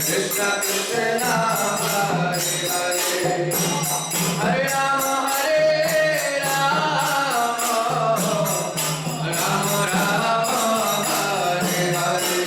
Krishna Krishna Hare Hare Hare Rama Hare Rama Rama Rama Hare Hare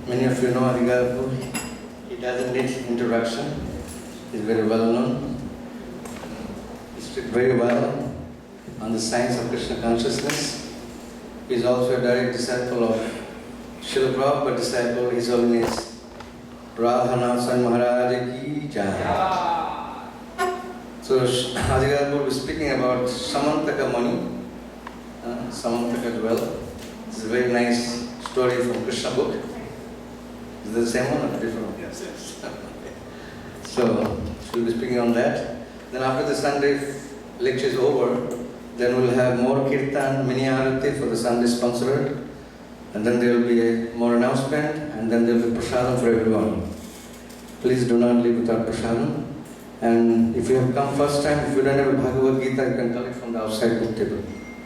Many of you know Adigarpur. He doesn't need introduction. He's very well known. He speaks very well on the science of Krishna consciousness. He is also a direct disciple of Srila Prabhupada disciple. His Holiness Radhanath Maharaj ki Jai. So Adigarpur will be speaking about Samantaka Mani, SyanmantakaJewel. It's a very nice story from Krishna book. Is it the same one or different one? Yes. So, we'll be speaking on that. Then after the Sunday lecture is over, then we'll have more kirtan, mini arati for the Sunday sponsored. And then there will be more announcement, and then there will be prasadam for everyone. Please do not leave without prasadam. And if you have come first time, if you don't have a Bhagavad Gita, you can collect from the outside book table.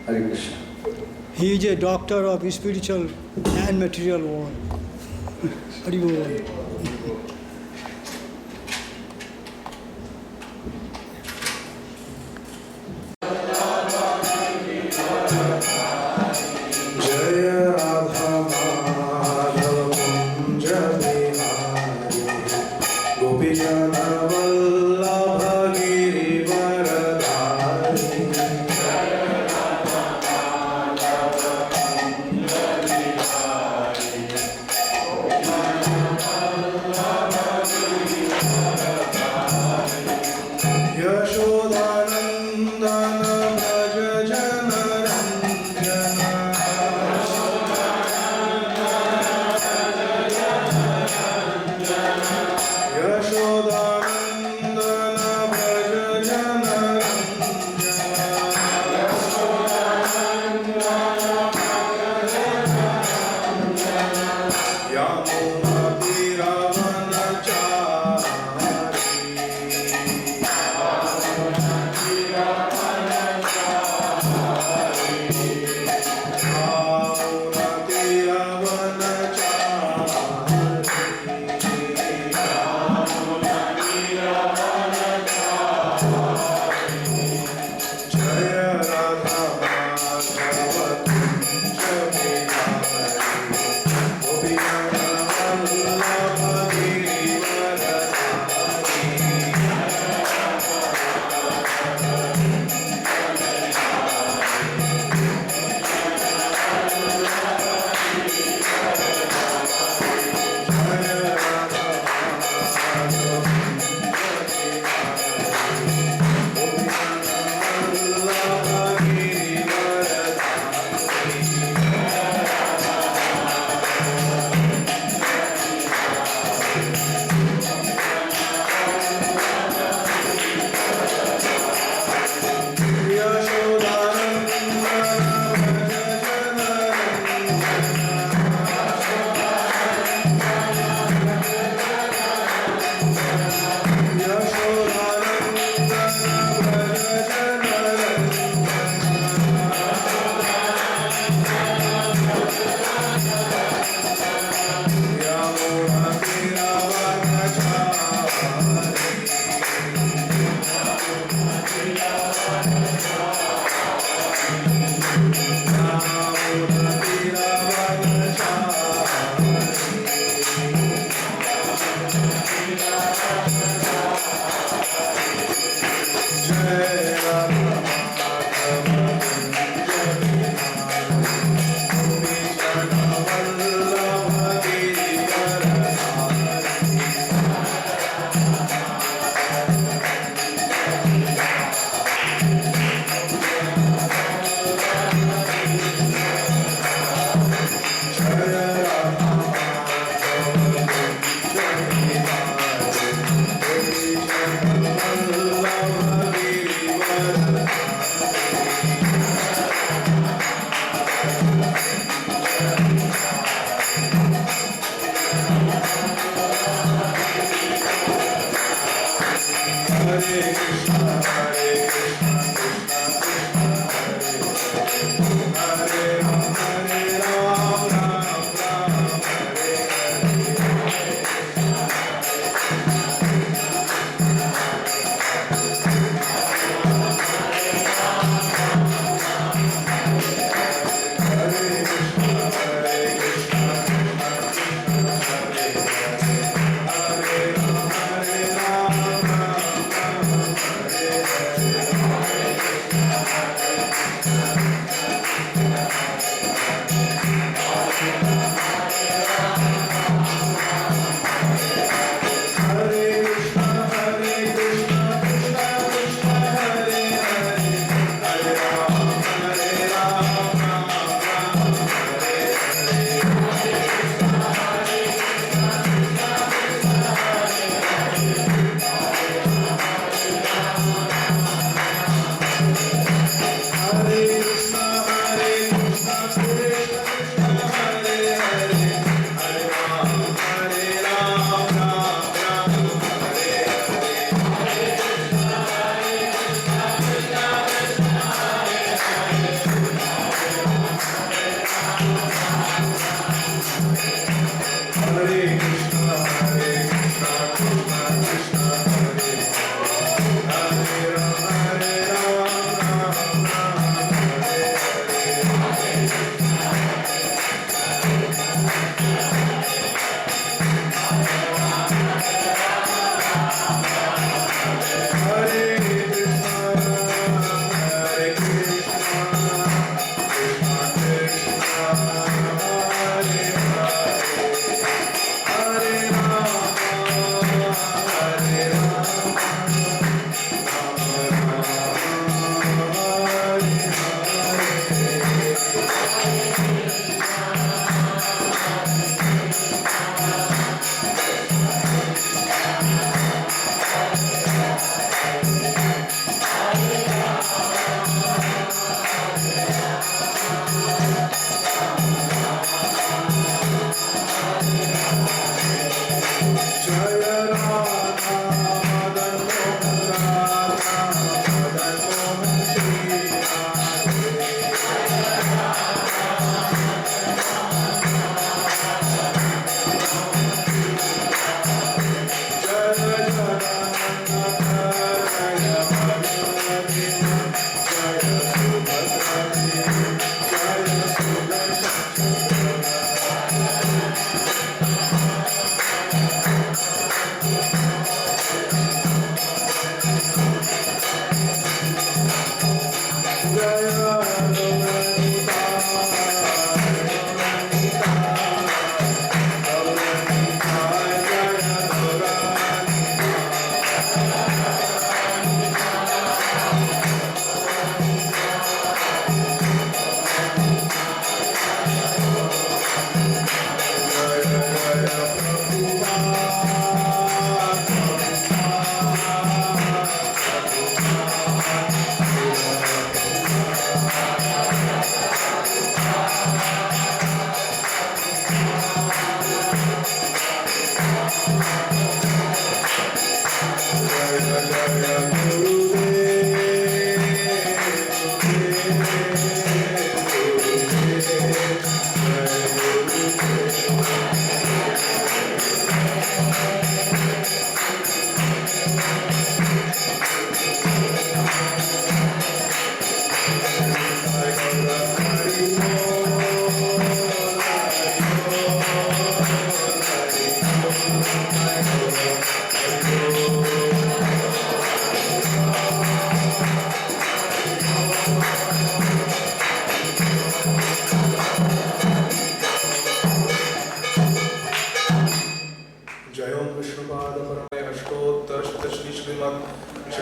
Hare Krishna. He is a doctor of spiritual and material world. Hari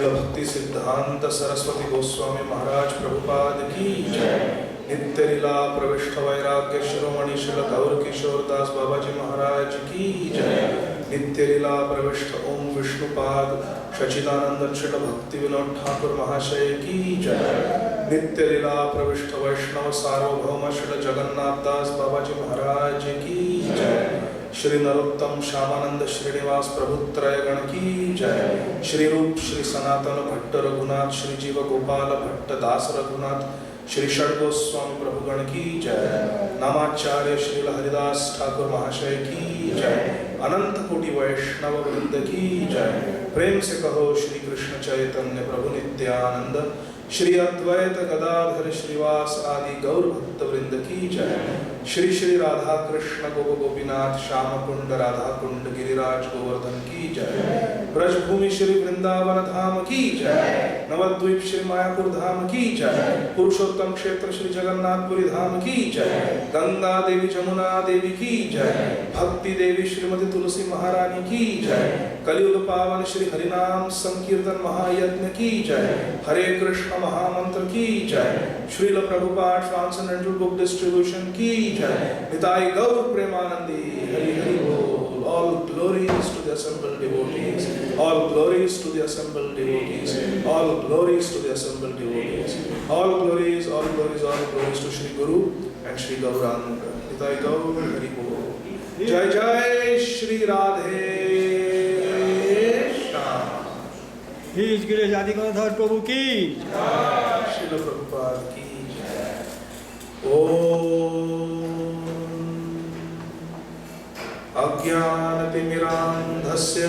Srila भक्ति सिद्धांत सरस्वती गोस्वामी महाराज प्रभुपाद की जय। नित्य लीला प्रविष्ट वैराग्य शिरोमणि श्रील गौर किशोर दास बाबा जी महाराज की जय। नित्य लीला प्रविष्ट ओम विष्णुपाद सचिदानंद श्रील भक्ति विनोद ठाकुर महाशय की जय। नित्य लीला प्रविष्ट वैष्णव सार्वभौम श्रील जगन्नाथ दास बाबा जी महाराज की जय। श्री नरोत्तम श्यामानंद श्रीनिवास प्रभुत्रय गण की जय। श्री रूप श्री सनातन भट्ट रघुनाथ श्री जीव गोपाल भट्ट दास रघुनाथ श्री षडगोस्वामी प्रभुगण की जय। नामाचार्य श्री हरिदास ठाकुर महाशय की जय। अनंत कोटि वैष्णव वृंद की जय। प्रेम से कहो श्री कृष्ण चैतन्य प्रभु नित्यानंद श्री अद्वैत गदाधर श्रीवास आदि गौर भक्त वृंद की जय। श्री श्री राधा कृष्ण गोप गोपीनाथ श्याम कुंड राधा कुंड गिरिराज गोवर्धन की जय। ब्रजभूमि श्री वृंदावन धाम की जय। नवद्वीप श्री मायापुर धाम की जय। पुरुषोत्तम क्षेत्र श्री जगन्नाथपुरी धाम की जय। गंगा देवी जमुना देवी की जय। भक्ति देवी श्रीमती तुलसी महारानी की जय। कलियुग पावन श्री हरिनाम संकीर्तन महायज्ञ की जय। हरे कृष्ण महामंत्र की जय। Srila Prabhupada transcendental book distribution की जय। निताई गौर प्रेमानंदी हरि हरि बोल। All glories to the assembled devotees. All glories to the assembled devotees. All glories to the assembled devotees. All glories, all glories, all glories to Shri Guru and Shri Gauranga. Nitai Gaur Hari Bol. Jai Jai Shri Radhe Shyam. His Grace Adi Gadadhar Prabhu ki Jai. Srila Prabhupada ki Jai. Om अज्ञानतिमिरान्धस्य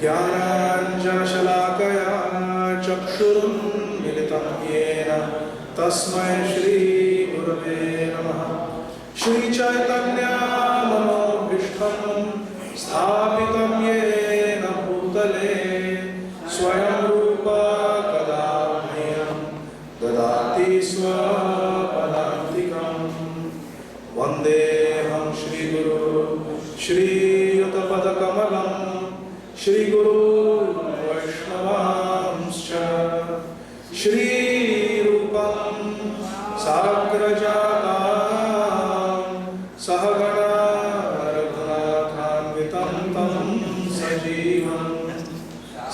ज्ञानाञ्जनशलाकया चक्षुरुन्मिलितं येन तस्मै श्रीगुरवे नमः। श्रीचैतन्यमनोभीष्टं स्थापितं येन भूतले स्वयं रूप कदा मह्यं ददाति स्वपदान्तिकं। वन्देऽहं श्रीगुरो श्रीयुतपदकमलं श्रीगुरो वैष्णवांश्च श्रीरूपं साग्रजातां सहगणा रघुनाथान्वितं तं सजीवं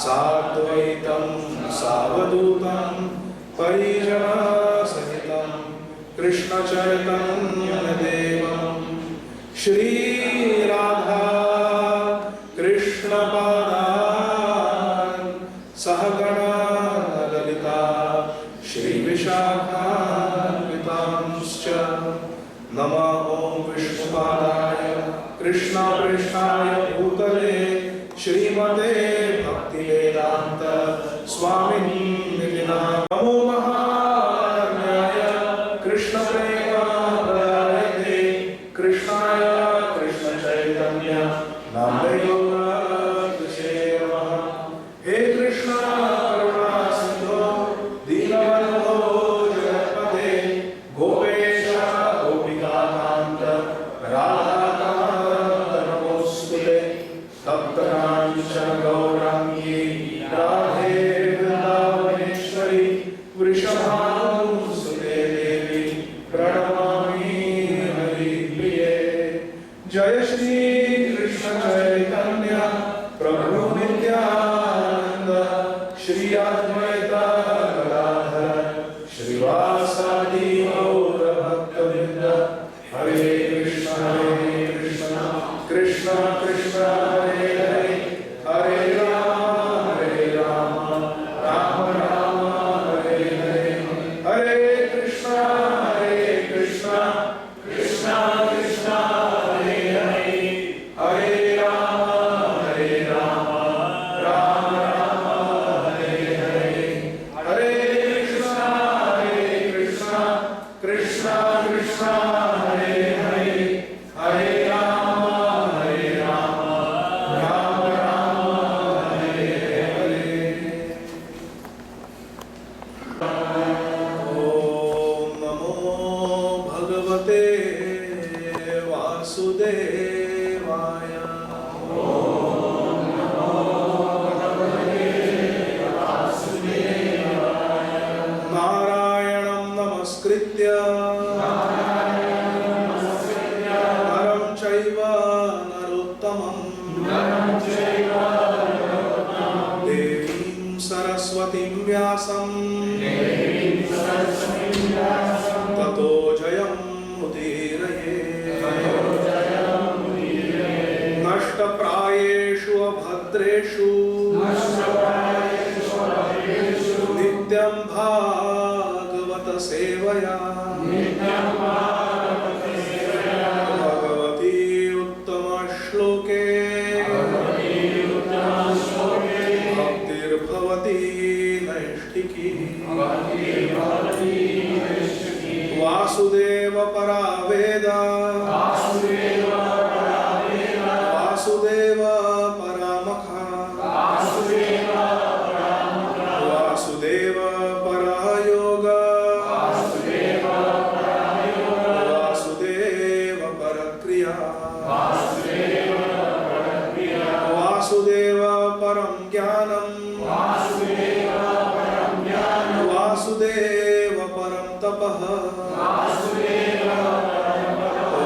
साद्वैतं सावधूतं परिजनसहितं कृष्णचैतन्यदेवं श्री राधा कृष्ण पादान् सहगणा ललिता श्री विशाखान्वितांश्च। नमः ओं विष्णुपादाय कृष्णप्रेष्ठाय भूतले श्रीमते भक्तिवेदांत स्वामिनिधि नमो महान्याय कृष्ण प्रेमाय कृष्णाय कृष्ण चैतन्य नामदेव हे कृष्ण करुणा सिंधु दीनबंधो जगत्पते गोपेश गोपिकाकांत राधाकांत नमोस्तुते तप्त कांचन गौरांगी राधे वृंदावनेश्वरी वृषभानुसुते देवी प्रणमामि हरिप्रिये। जय श्री कृष्ण चैतन्य प्रभु नित्यानंद श्री अद्वैत गदाधर श्रीवासादि गौर भक्तवृंद। हरे कृष्ण कृष्ण कृष्ण हरे हरे हरे राम राम राम हरे हरे। हरे कृष्ण कृष्ण कृष्ण हरे हरे हरे राम राम व्यासं ततो जयं मुदीरये नष्टप्रायेषु अभद्रेषु नित्यं भागवत सेवया भगवती उत्तम श्लोके भक्तिर्भवती नैष्ठिकी वासुदेव परा वेदा वासुदेव परामखा वासुदेव परा योगा वासुदेव परक्रिया वासुदेव परं ज्ञानं वासुदेव परं तपः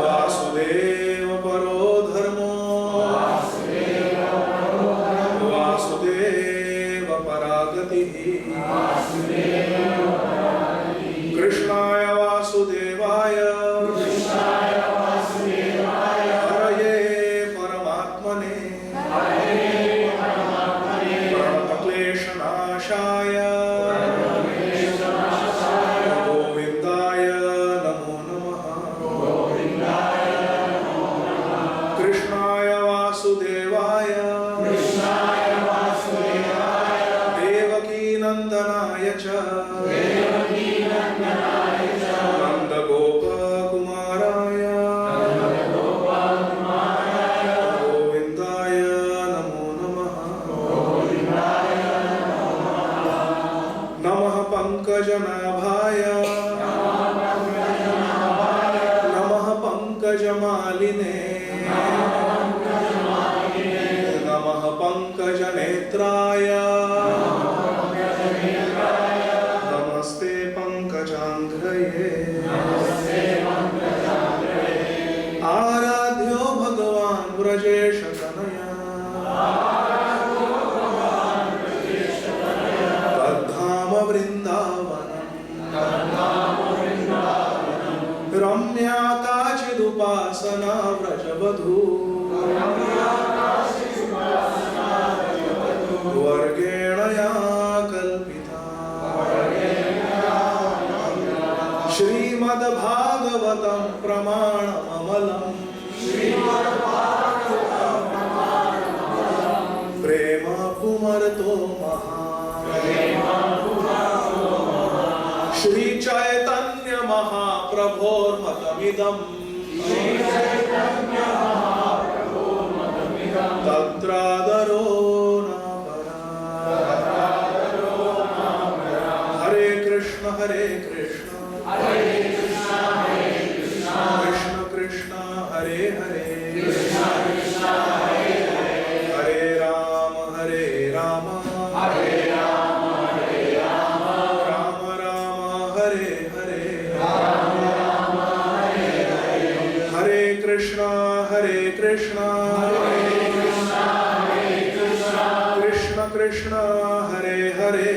वासुदेव परो धर्मो वासुदेव परा गतिः कृष्णाय वासुदेवाय हरये परमात्मने प्रणतक्लेशनाशाय गोविन्दाय नमो नमः कृष्णाय वासुदेवाय देवकीनन्दनाय च नन्दगोपकुमाराय गोविन्दाय नमो नमः नमः पङ्कजनाभाय नमः पङ्कजमालिने नमः पङ्कजनेत्राय नमस्ते पङ्कजाङ्घ्रये आराध्यो भगवान् व्रजेशतनया तद्धाम वृन्दावनम् रम्या काचिदुपासना व्रजवधू वर्गेण या कल्पिता श्रीमद्भागवतं प्रमाणममलम् प्रेम पुमर्तो श्री चैतन्य महाप्रभोर्मतमिदम् तत्रादरो न परा हरे Krishna Krishna Krishna Hare Hare Hare Ram Ram Ram Hare Hare Hare Krishna Krishna Krishna Hare Hare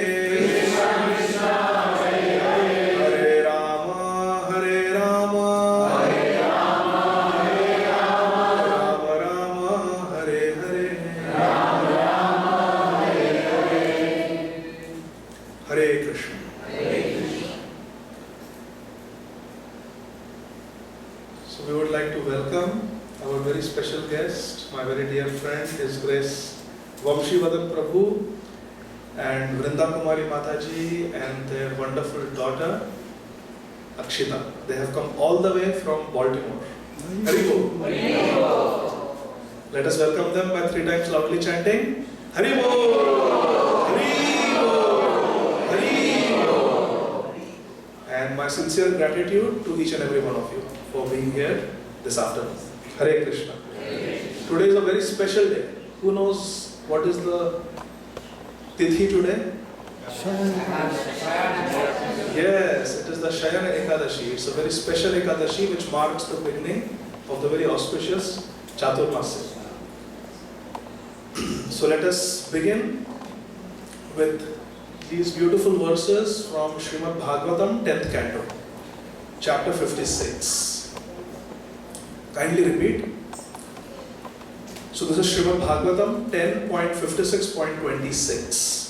Hare Ram Ram Ram Hare Hare Hare Krishna So we would like to welcome our very special guest, my very dear friend, His Grace Vamshivadan Prabhu and Vrinda Kumari Mataji and their wonderful daughter Akshita. They have come all the way from Baltimore. Haribo. Let us welcome them by 3 times loudly chanting Haribo. Haribo. Haribo. And my sincere gratitude to each and every one of you for being here this afternoon. Hare Krishna. Today is a very special day. Who knows what is the Tithi today? Yes, it is the Shayana Ekadashi. It's a very special Ekadashi which marks the beginning of the very auspicious Chaturmasya. So let us begin with these beautiful verses from Srimad Bhagavatam, 10th canto, chapter 56. Kindly repeat. So this is Srimad Bhagavatam 10.56.26.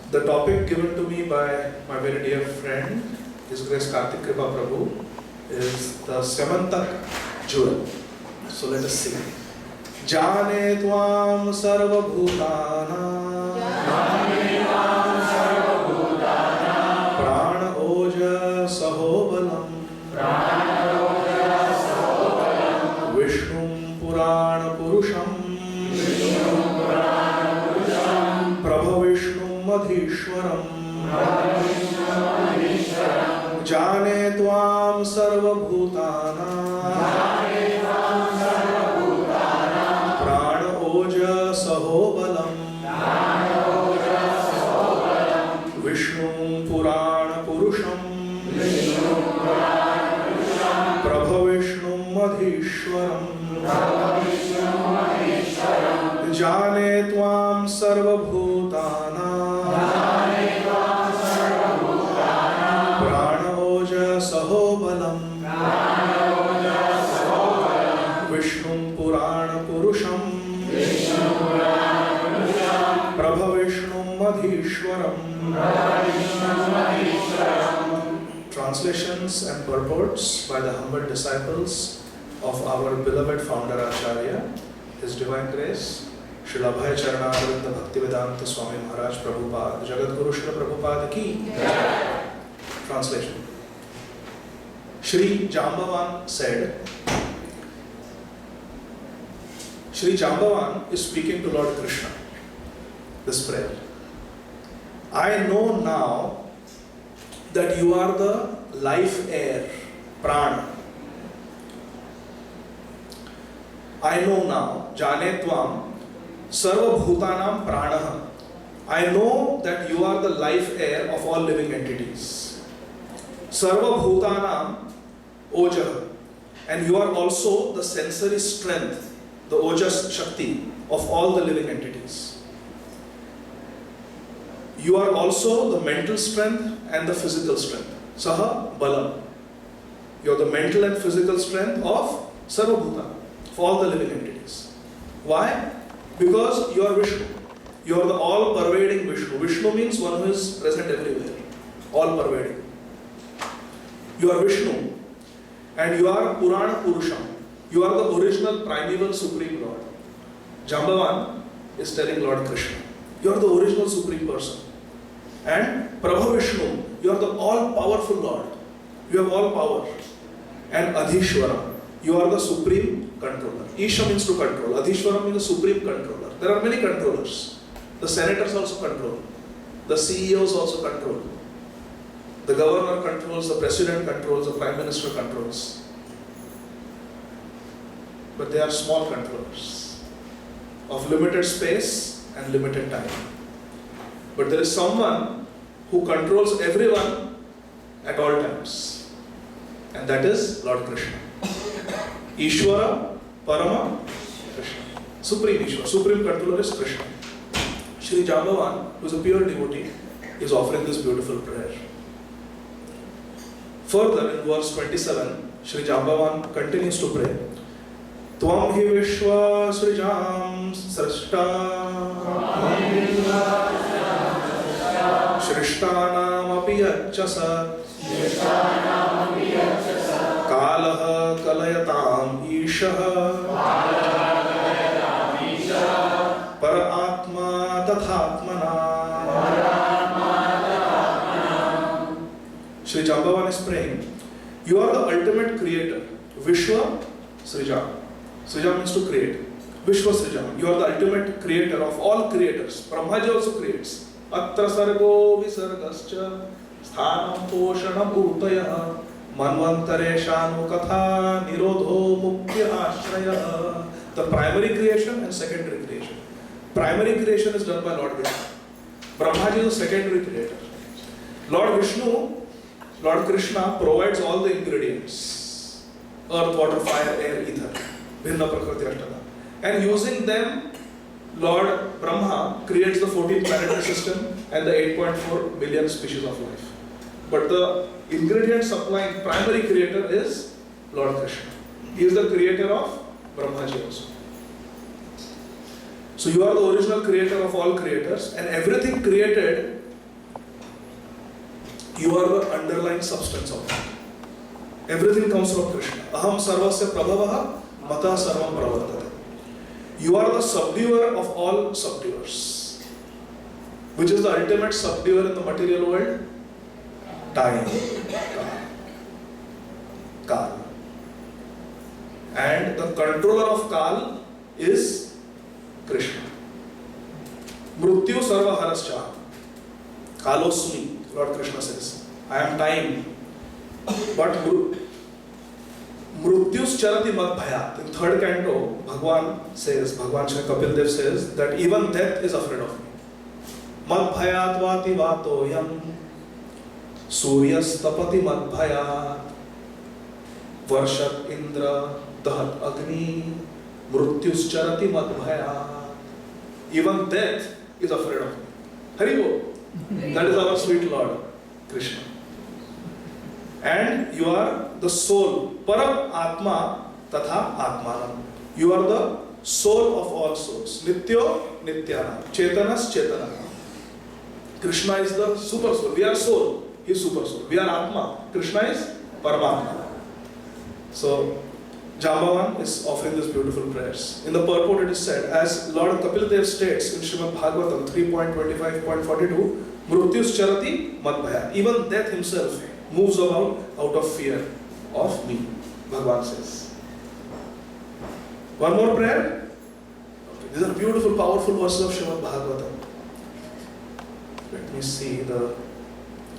The topic given to me by my very dear friend, His Grace Karthik Kripa Prabhu, is the SyanmantakaJewel. So let us sing. Jane Tvam Sarva Bhutana Prana Oja Sahobalam Vishnum Purana Purusham Prabhu Vishnum Madhishwaram Jane Tvam Sarva Bhutana Prana Oja Sahobalam Vishnum Purana Purusham Prabhu Vishnum Madhishwaram Jane Tvam Sarva Bhutana Prana Oja Sahobalam Vishnum Purana Purusham Prabhu Vishnum Madhishwaram. Translations and purports by the humble disciples of our beloved founder Acharya, His Divine Grace, Srila Bhai Charanarvinda Bhaktivedanta Swami Maharaj Prabhupada, Jagat Guru Srila Prabhupada ki. Translation. Shri Jambavan said, Shri Jambavan is speaking to Lord Krishna. This prayer. I know now that you are the life air, prana. I know now, Jane Tvam, Sarva Bhutanam Pranaha. I know that you are the life air of all living entities. Sarva Bhutanam Oja. And you are also the sensory strength, the Ojas Shakti of all the living entities. You are also the mental strength and the physical strength. Saha Balam. You are the mental and physical strength of Sarva Bhutana, for all the living entities. Why? Because you are Vishnu. You are the all-pervading Vishnu. Vishnu means one who is present everywhere. All-pervading. You are Vishnu. And you are Purana Purusham. You are the original primeval Supreme Lord. Jambavan is telling Lord Krishna, you are the original Supreme Person. And Prabhu Vishnu, you are the all-powerful Lord. You have all power. And Adhishwara, you are the Supreme Controller. Isha means to control. Adhishwara means the Supreme Controller. There are many controllers. The senators also control. The CEOs also control. The governor controls, the president controls, the prime minister controls. But they are small controllers of limited space and limited time. But there is someone who controls everyone at all times. And that is Lord Krishna. Ishvara, Parama, Krishna. Supreme Ishvara, Supreme Controller is Krishna. Shri Jambavan, who is a pure devotee, is offering this beautiful prayer. Further, in verse 27, Shri Jambavan continues to pray. Tvam hi vishwa srijam srishta Shrishtanam api yachasa Kalaha kalayatam ishaha Para atma tathatmana. Shri Jambavan is praying, you are the ultimate creator. Vishwa Srijam. Srijam means to create. Vishwa Srijam. You are the ultimate creator of all creators. Brahmaji also creates. Atra sargo visargascha sthanam poshanam bhutayah manvantare shanu katha nirodho mukhya ashraya. The primary creation and secondary creation. Primary creation is done by Lord Vishnu. Brahmaji is the secondary creator. Lord Vishnu, Lord Krishna provides all the ingredients. Earth, water, fire, air, ether. Bhinna Prakriti Ashtaka. And using them, Lord Brahma creates the 14th planetary system and the 8.4 billion species of life. But the ingredient supplying primary creator is Lord Krishna. He is the creator of Brahmaji also. So you are the original creator of all creators, and everything created, you are the underlying substance of that. Everything comes from Krishna. Aham sarvasya prabhavaha mata sarvam pravartate. You are the subduer of all subduers. Which is the ultimate subduer in the material world? Time. Kal. And the controller of Kal is Krishna. Mrityu sarva harascha. Kalosmi, Lord Krishna says. I am time. But Mrityus charati mad bhayat. In 3rd canto, Bhagwan Shri Kapil Dev says that even death is afraid of me. Mad bhayat vati vato yam Suryas tapati mad bhayat Varshat Indra dahat agni Mrityus charati mad bhayat. Even death is afraid of me. Haribo. That is our sweet Lord Krishna. And you are the soul, Param Atma Tatha Atmanam. You are the soul of all souls. Nityo Nityana. Chetanas Chetana. Krishna is the super soul. We are soul. He is super soul. We are Atma. Krishna is Paramatma. So, Jambavan is offering these beautiful prayers. In the purport it is said, as Lord Kapil Dev states in Srimad Bhagavatam 3.25.42, Mrityus charati mad bhayat. Even death himself moves about out of fear of me, Bhagavan says. One more prayer. Okay. These are beautiful, powerful verses of Srimad Bhagavatam. Let me see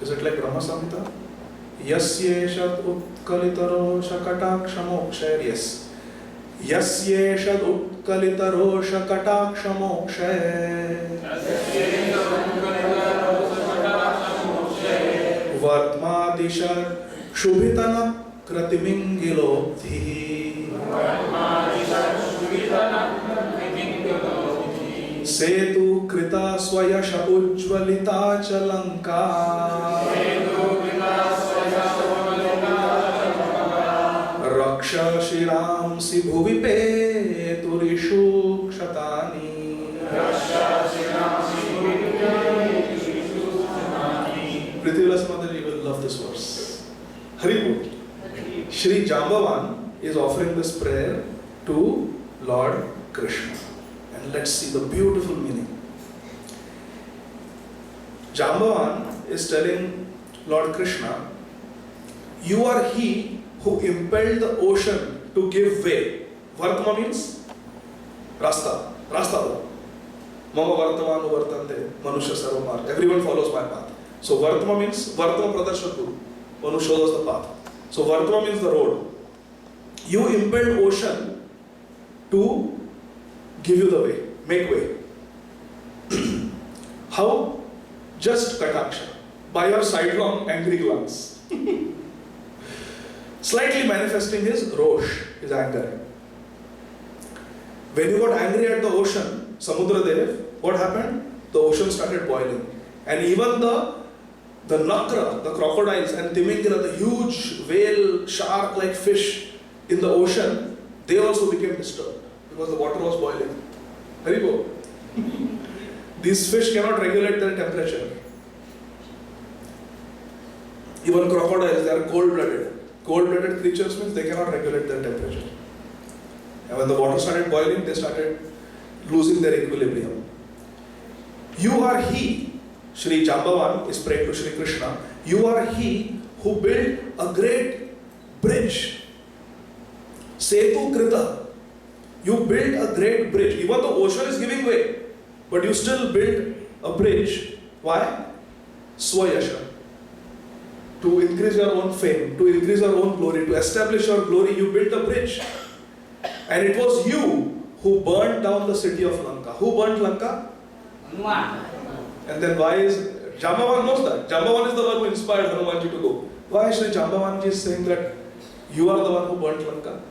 is it like Brahma Samhita? Yasyeshad utkalitaro shakatakshamokshay. Yes. Yasyeshad utkalitaro shakatakshamokshay. Vartmadishar Shubhitana Kratimingilo Dhihi Setu Krita Swayasha Ujjvalita Chalanka Raksha Shiram Sibhuvipe Turishu Kshatani Prithvilas Mataji will love this verse. Haribol. Shri Jambavan is offering this prayer to Lord Krishna. And let's see the beautiful meaning. Jambavan is telling Lord Krishna, you are he who impelled the ocean to give way. Vartma means Rasta. Rasta. Mama Vartamanu Vartante, Manusha Sarvamar. Everyone follows my path. So Vartma means Vartma Pradashatu, one who shows us the path. So Vartma means the road. You impelled ocean to give you the way, make way. How? Just Kataksha, by your sidelong angry glance. Slightly manifesting his Rosh, his anger. When you got angry at the ocean, Samudra Dev, what happened? The ocean started boiling. And even the Nakra, the crocodiles, and Timingira, the huge whale, shark-like fish in the ocean, they also became disturbed because the water was boiling. Haribo. These fish cannot regulate their temperature. Even crocodiles, they are cold-blooded. Cold-blooded creatures means they cannot regulate their temperature. And when the water started boiling, they started losing their equilibrium. You are he. Shri Jambavan is praying to Shri Krishna. You are he who built a great bridge. Setu Krita. You built a great bridge. Even the ocean is giving way, but you still built a bridge. Why? Swayasha. To increase your own fame, to increase your own glory, to establish your glory, you built a bridge. And it was you who burned down the city of Lanka. Who burned Lanka? And then why is Jambavan knows that? Jambavan is the one who inspired Hanumanji to go. Why Shri Jambavanji is saying that you are the one who burnt Lanka?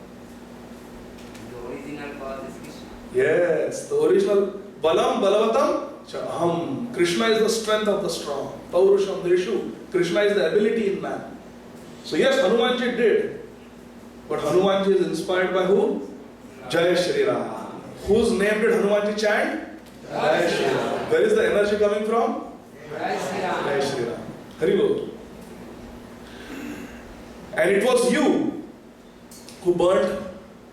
The original cause is Krishna. Yes, the original Balam balavatam cha aham. Krishna is the strength of the strong. Paurusham deshu. Krishna is the ability in man. So yes, Hanumanji did. But Hanumanji is inspired by who? Jai Shri Ram. Whose name did Hanumanji chant? Jai Shri Ram. Where is the energy coming from? Jai Shri Ram. Jai Shri Ram. Hari Bol. And it was you who burnt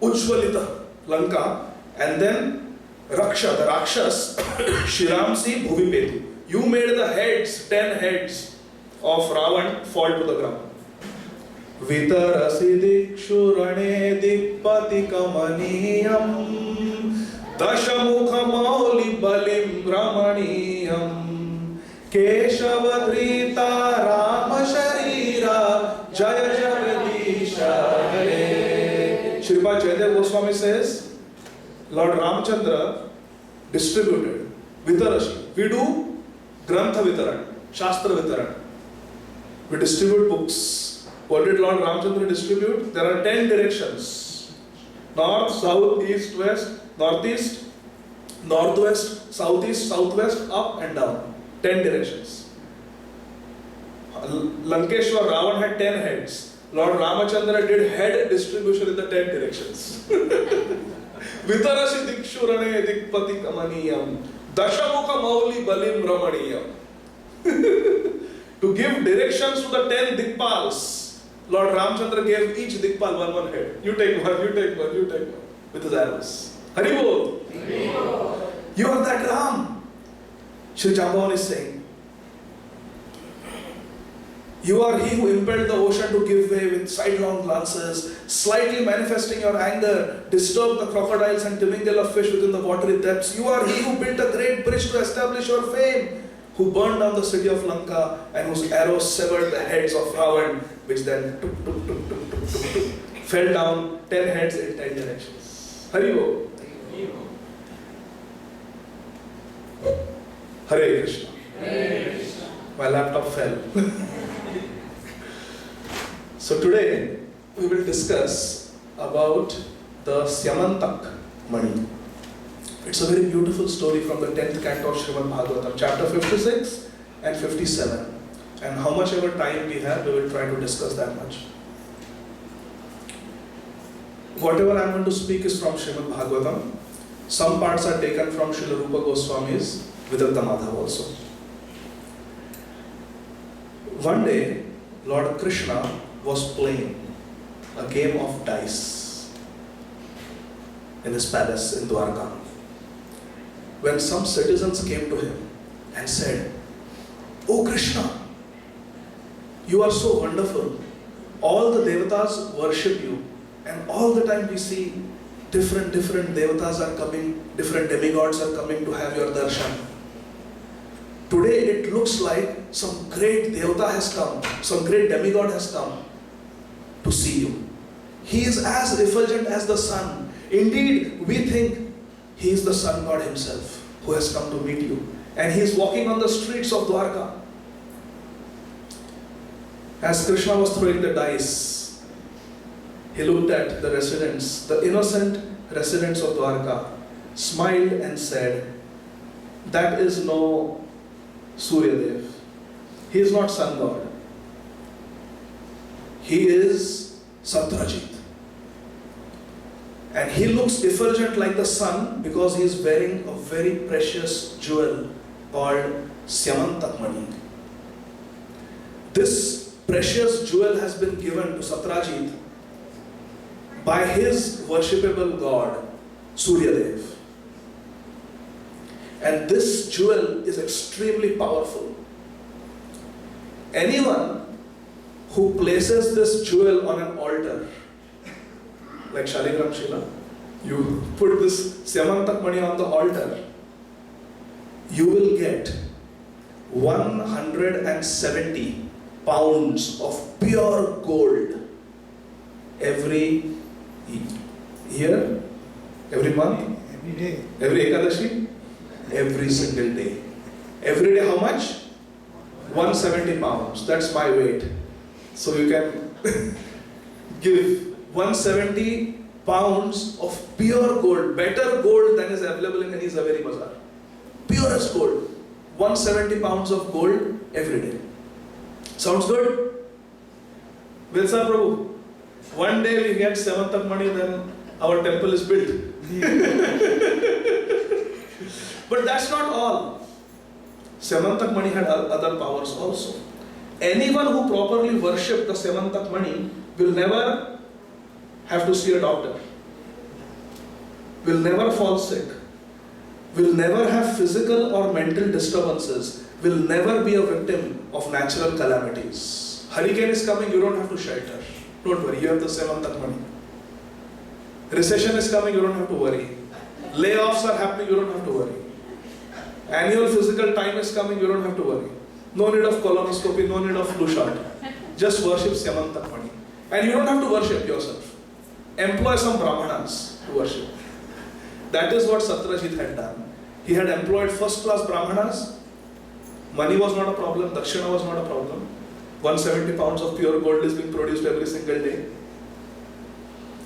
Ujjwalita, Lanka, and then Raksha, the Rakshas, Shiramsi Bhuvipetu. You made the heads, 10 heads of Ravan fall to the ground. Vitarasi dikshu rane dikpati kamaniyam dashamukha mauli balim ramaniyam keshavadrita rama sharira jaya jagadisha hare. Shripad Jaydev Goswami says, Lord Ramchandra distributed Vitarashi. We do Grantha Vitaran, Shastra Vitaran. We distribute books. What did Lord Ramchandra distribute? There are 10 directions. North, south, east, west, northeast, northwest, southeast, southwest, up and down. 10 directions. Lankeshwar Ravan had 10 heads. Lord Ramachandra did head distribution in the 10 directions. Vitarasi dikshurane dikpati kamaniyam dashamukha mauli balim ramaniyam. To give directions to the 10 dikpals, Lord Ramchandra gave each dikpal one head. You take one, you take one, you take one. With his arrows. Hari Bol. You are that Ram. Shri Jambavan is saying. You are he who impelled the ocean to give way with sidelong glances, slightly manifesting your anger, disturbed the crocodiles and timingle of fish within the watery depths. You are he who built a great bridge to establish your fame, who burned down the city of Lanka and whose arrows severed the heads of Ravan, which then fell down 10 heads in 10 directions. Hari Bol. Hare Krishna. My laptop fell. So today we will discuss about the SyanmantakaJewel. It's a very beautiful story from the 10th canto of Srimad Bhagavatam, chapter 56 and 57. And how much ever time we have, we will try to discuss that much. Whatever I am going to speak is from Srimad Bhagavatam. Some parts are taken from Srila Rupa Goswami's Vidatta Madhav also. One day, Lord Krishna was playing a game of dice in his palace in Dwarka, when some citizens came to him and said, "Oh Krishna, you are so wonderful. All the devatas worship you, and all the time we see different devatas are coming, different demigods are coming to have your darshan. Today it looks like some great devata has come, some great demigod has come to see you. He is as effulgent as the sun. Indeed, we think he is the sun god himself who has come to meet you. And he is walking on the streets of Dwarka." As Krishna was throwing the dice, he looked at the residents, the innocent residents of Dwarka, smiled and said, "That is no Suryadev. He is not sun god. He is Satrajit. And he looks effulgent like the sun because he is wearing a very precious jewel called SyanmantakaJewel. This precious jewel has been given to Satrajit by his worshipable god, Suryadev. And this jewel is extremely powerful. Anyone who places this jewel on an altar, like Shaligram Shila, you put this SyanmantakaJewel on the altar, you will get 170 pounds of pure gold every year, every month, Every day. every Ekadashi, every single day. Every day how much? 170 pounds. That's my weight. So you can give 170 pounds of pure gold, better gold than is available in any Zaveri Bazaar. purest gold. 170 pounds of gold every day. Sounds good? Well, sir, Prabhu, one day we get Syanmantak money, then our temple is built. But that's not all. Syanmantak money had other powers also. Anyone who properly worshipped the Syanmantak money will never have to see a doctor, will never fall sick, will never have physical or mental disturbances, will never be a victim of natural calamities. Hurricane is coming, you don't have to shelter. Don't worry, you have the Syanmantak money. Recession is coming, you don't have to worry. Layoffs are happening, you don't have to worry. Annual physical time is coming, you don't have to worry. No need of colonoscopy, no need of flu shot. Just worship Syanmantak money. And you don't have to worship yourself. Employ some brahmanas to worship. That is what Satyajit had done. He had employed first-class brahmanas. Money was not a problem, dakshina was not a problem. 170 pounds of pure gold is being produced every single day.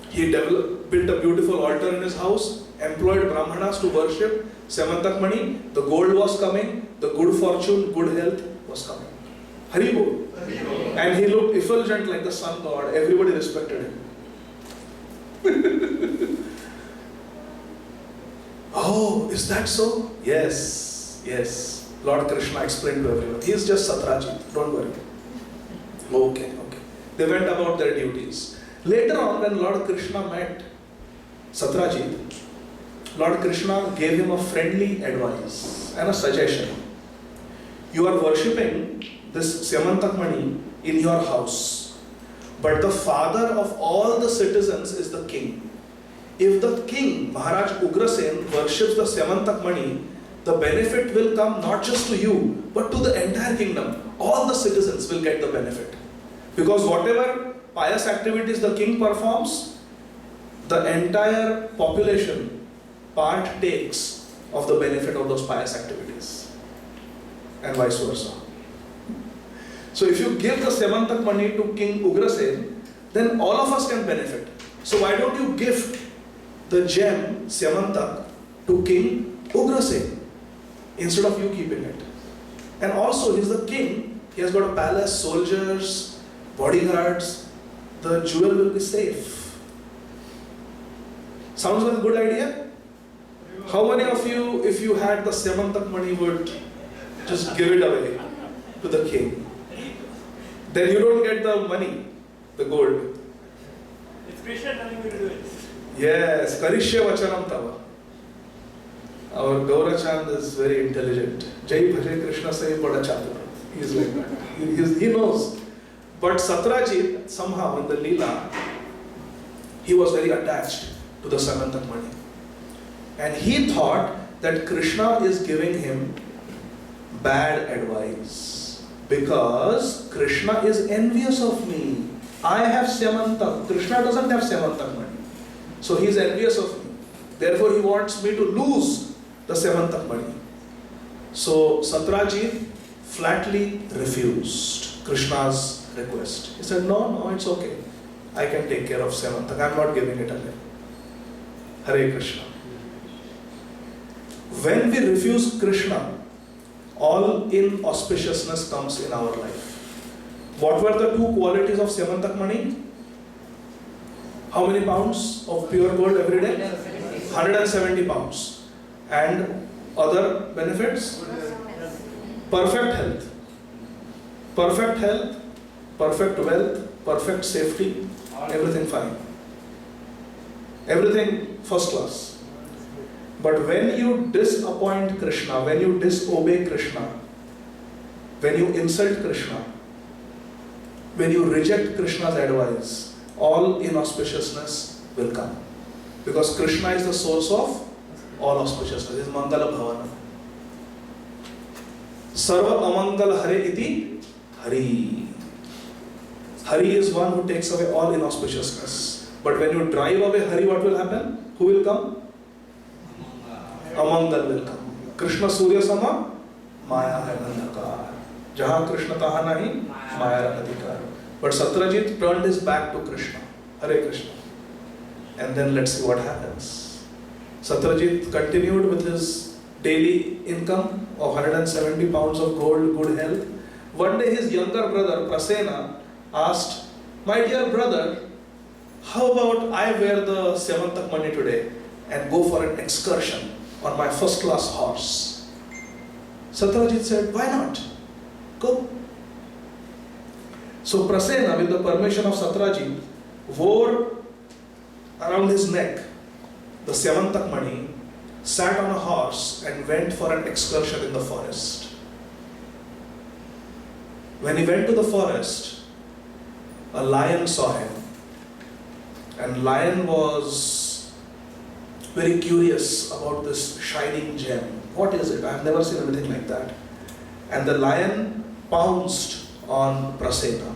He built a beautiful altar in his house, employed brahmanas to worship Syanmantak money. The gold was coming, the good fortune, good health was coming. Hari Bol. And he looked effulgent like the sun god. Everybody respected him. Oh, is that so? Yes, yes. Lord Krishna explained to everyone. He is just Satyajit, don't worry. Okay. They went about their duties. Later on, when Lord Krishna met Satyajit, Lord Krishna gave him a friendly advice and a suggestion. You are worshipping this Syanmantak money in your house, but the father of all the citizens is the king. If the king, Maharaj Ugrasen, worships the Syanmantak money, the benefit will come not just to you, but to the entire kingdom. All the citizens will get the benefit. Because whatever pious activities the king performs, the entire population partakes of the benefit of those pious activities. And vice versa. So if you give the Syanmantak money to King Ugrasen, then all of us can benefit. So why don't you gift the gem Syanmantak to King Ugrasen instead of you keeping it? And also, he's the king, he has got a palace, soldiers, bodyguards, the jewel will be safe. Sounds like a good idea? How many of you, if you had the Syanmantak money, would just give it away to the king? Then you don't get the money, the gold. It's Krishna telling me to do it. Yes, Karishya Vachanam Tava. Our Gaurachand is very intelligent. Jai Bhaje Krishna Sai Bada Chatur. He is like that. He knows. But Satyajit, somehow in the Leela, he was very attached to the Syanmantak money. And he thought that Krishna is giving him bad advice. Because Krishna is envious of me. I have Syanmantak. Krishna doesn't have Syanmantak money. So he is envious of me. Therefore he wants me to lose the Syanmantak money. So Satyajit flatly refused Krishna's request. He said, no, it's okay. I can take care of Syanmantak. I am not giving it away. Hare Krishna. When we refuse Krishna, all inauspiciousness comes in our life. What were the two qualities of Syanmantak money? How many pounds of pure gold every day? 170 pounds. And other benefits? Perfect health. Perfect health, perfect wealth, perfect safety, everything fine. Everything first class. But when you disappoint Krishna, when you disobey Krishna, when you insult Krishna, when you reject Krishna's advice, all inauspiciousness will come. Because Krishna is the source of all auspiciousness. It is Mangala Bhavana. Sarva Amangal Hare iti Hari. Hari is one who takes away all inauspiciousness. But when you drive away Hari, what will happen? Who will come? Amangal will come. Krishna Surya Sama, Maya hai Andhakar. Jahan Krishna taha nahi, Maya Adhikar. But Satyajit turned his back to Krishna. Hare Krishna. And then let's see what happens. Satyajit continued with his daily income of 170 pounds of gold, good health. One day his younger brother Prasena asked, "My dear brother, how about I wear the Syamantak money today and go for an excursion on my first class horse?" Satyajit said, "Why not? Go." So Prasena, with the permission of Satyajit, wore around his neck the Syamantak money, sat on a horse and went for an excursion in the forest. When he went to the forest, a lion saw him, and lion was very curious about this shining gem. What is it? I have never seen anything like that. And the lion pounced on Prasena,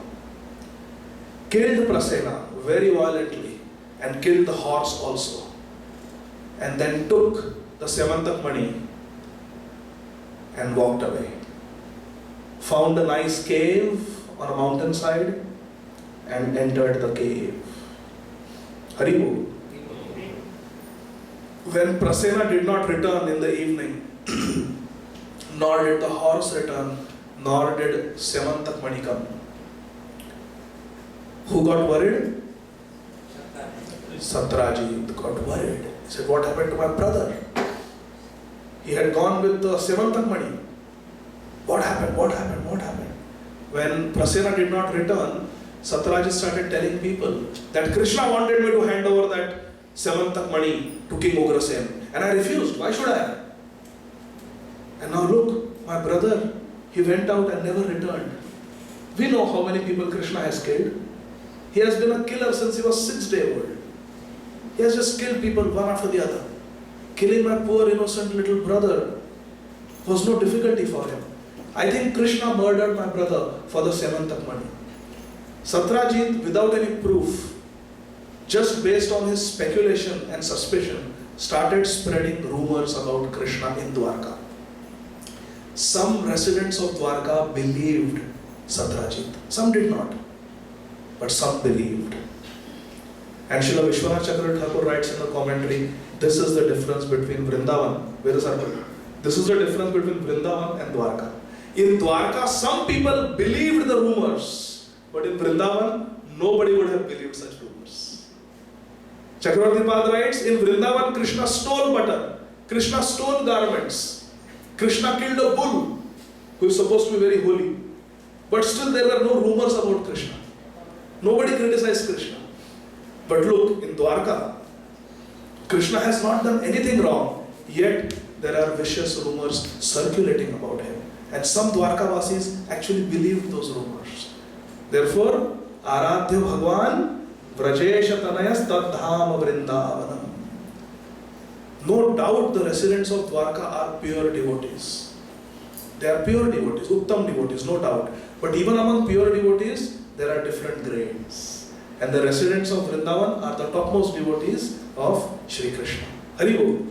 killed Prasena very violently, and killed the horse also, and then took the Syamantak money and walked away. Found a nice cave on a mountainside and entered the cave. Haribo. When Prasena did not return in the evening, nor did the horse return, nor did Syamantak money come, who got worried? Satyajit got worried. He said, "What happened to my brother? He had gone with the Syamantak money. What happened? What happened? What happened?" When Prasena did not return, Satyajit started telling people that Krishna wanted me to hand over that Syamantak money to King Ugrasen, and I refused. Why should I? And now look, my brother, he went out and never returned. We know how many people Krishna has killed. He has been a killer since he was 6 days old. He has just killed people one after the other. Killing my poor innocent little brother was no difficulty for him. I think Krishna murdered my brother for the Syamantak money. Satyajit, without any proof, just based on his speculation and suspicion, started spreading rumors about Krishna in Dwarka. Some residents of Dwarka believed Satyajit. Some did not, but some believed. And Srila Vishwanath Chakravarti Thakur writes in the commentary, this is the difference between Vrindavan. Where is Arpan? This is the difference between Vrindavan and Dwarka. In Dwarka, some people believed the rumors, but in Vrindavan, nobody would have believed such rumors. Chakravarti Pad writes, in Vrindavan, Krishna stole butter, Krishna stole garments, Krishna killed a bull, who is supposed to be very holy. But still there were no rumors about Krishna. Nobody criticized Krishna. But look, in Dwarka, Krishna has not done anything wrong, yet there are vicious rumors circulating about him. And some Dwarkavasis actually believed those rumors. Therefore, Aradhya Bhagwan Vrajesha Tanayas Tadham Vrindavanam. No doubt the residents of Dwarka are pure devotees. They are pure devotees, Uttam devotees, no doubt. But even among pure devotees, there are different grades. And the residents of Vrindavan are the topmost devotees of Shri Krishna. Haribo.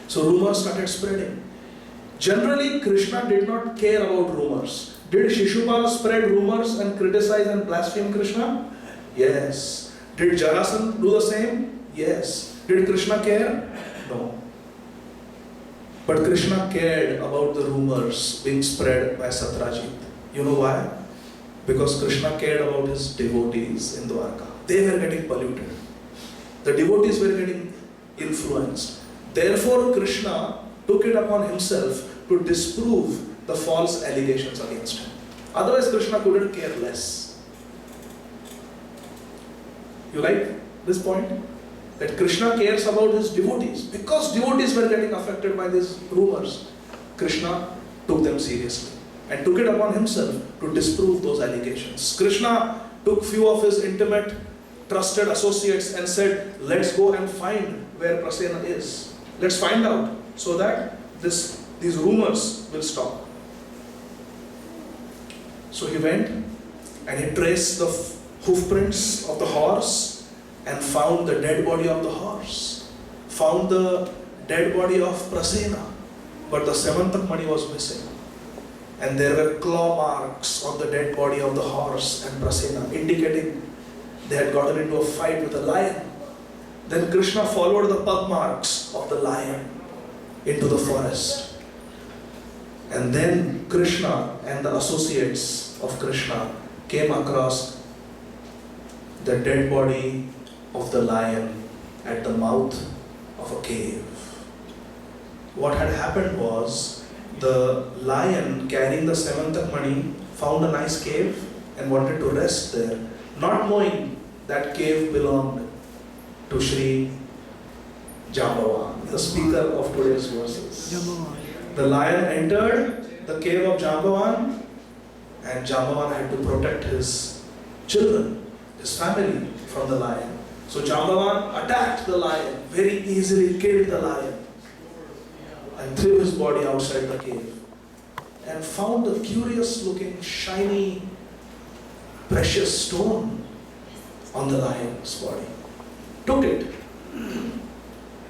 So rumors started spreading. Generally, Krishna did not care about rumors. Did Shishupala spread rumors and criticize and blaspheme Krishna? Yes. Did Jarasandha do the same? Yes. Did Krishna care? No. But Krishna cared about the rumors being spread by Satyajit. You know why? Because Krishna cared about his devotees in Dwarka. They were getting polluted. The devotees were getting influenced. Therefore, Krishna took it upon himself to disprove the false allegations against him. Otherwise, Krishna couldn't care less. You like this point? That Krishna cares about his devotees. Because devotees were getting affected by these rumors, Krishna took them seriously and took it upon himself to disprove those allegations. Krishna took few of his intimate, trusted associates and said, let's go and find where Prasena is. Let's find out so that these rumors will stop. So he went and he traced the hoof prints of the horse and found the dead body of the horse. Found the dead body of Prasena, but the Syamantak money was missing. And there were claw marks on the dead body of the horse and Prasena, indicating they had gotten into a fight with a lion. Then Krishna followed the pug marks of the lion into the forest. And then Krishna and the associates of Krishna came across the dead body of the lion at the mouth of a cave. What had happened was the lion carrying the Syamantak money found a nice cave and wanted to rest there, not knowing that cave belonged to Sri Jambavan, the speaker of today's verses. Jambavan. The lion entered the cave of Jambavan, and Jambavan had to protect his children, his family from the lion. So Jambavan attacked the lion, very easily killed the lion, and threw his body outside the cave, and found a curious looking, shiny, precious stone on the lion's body. Took it,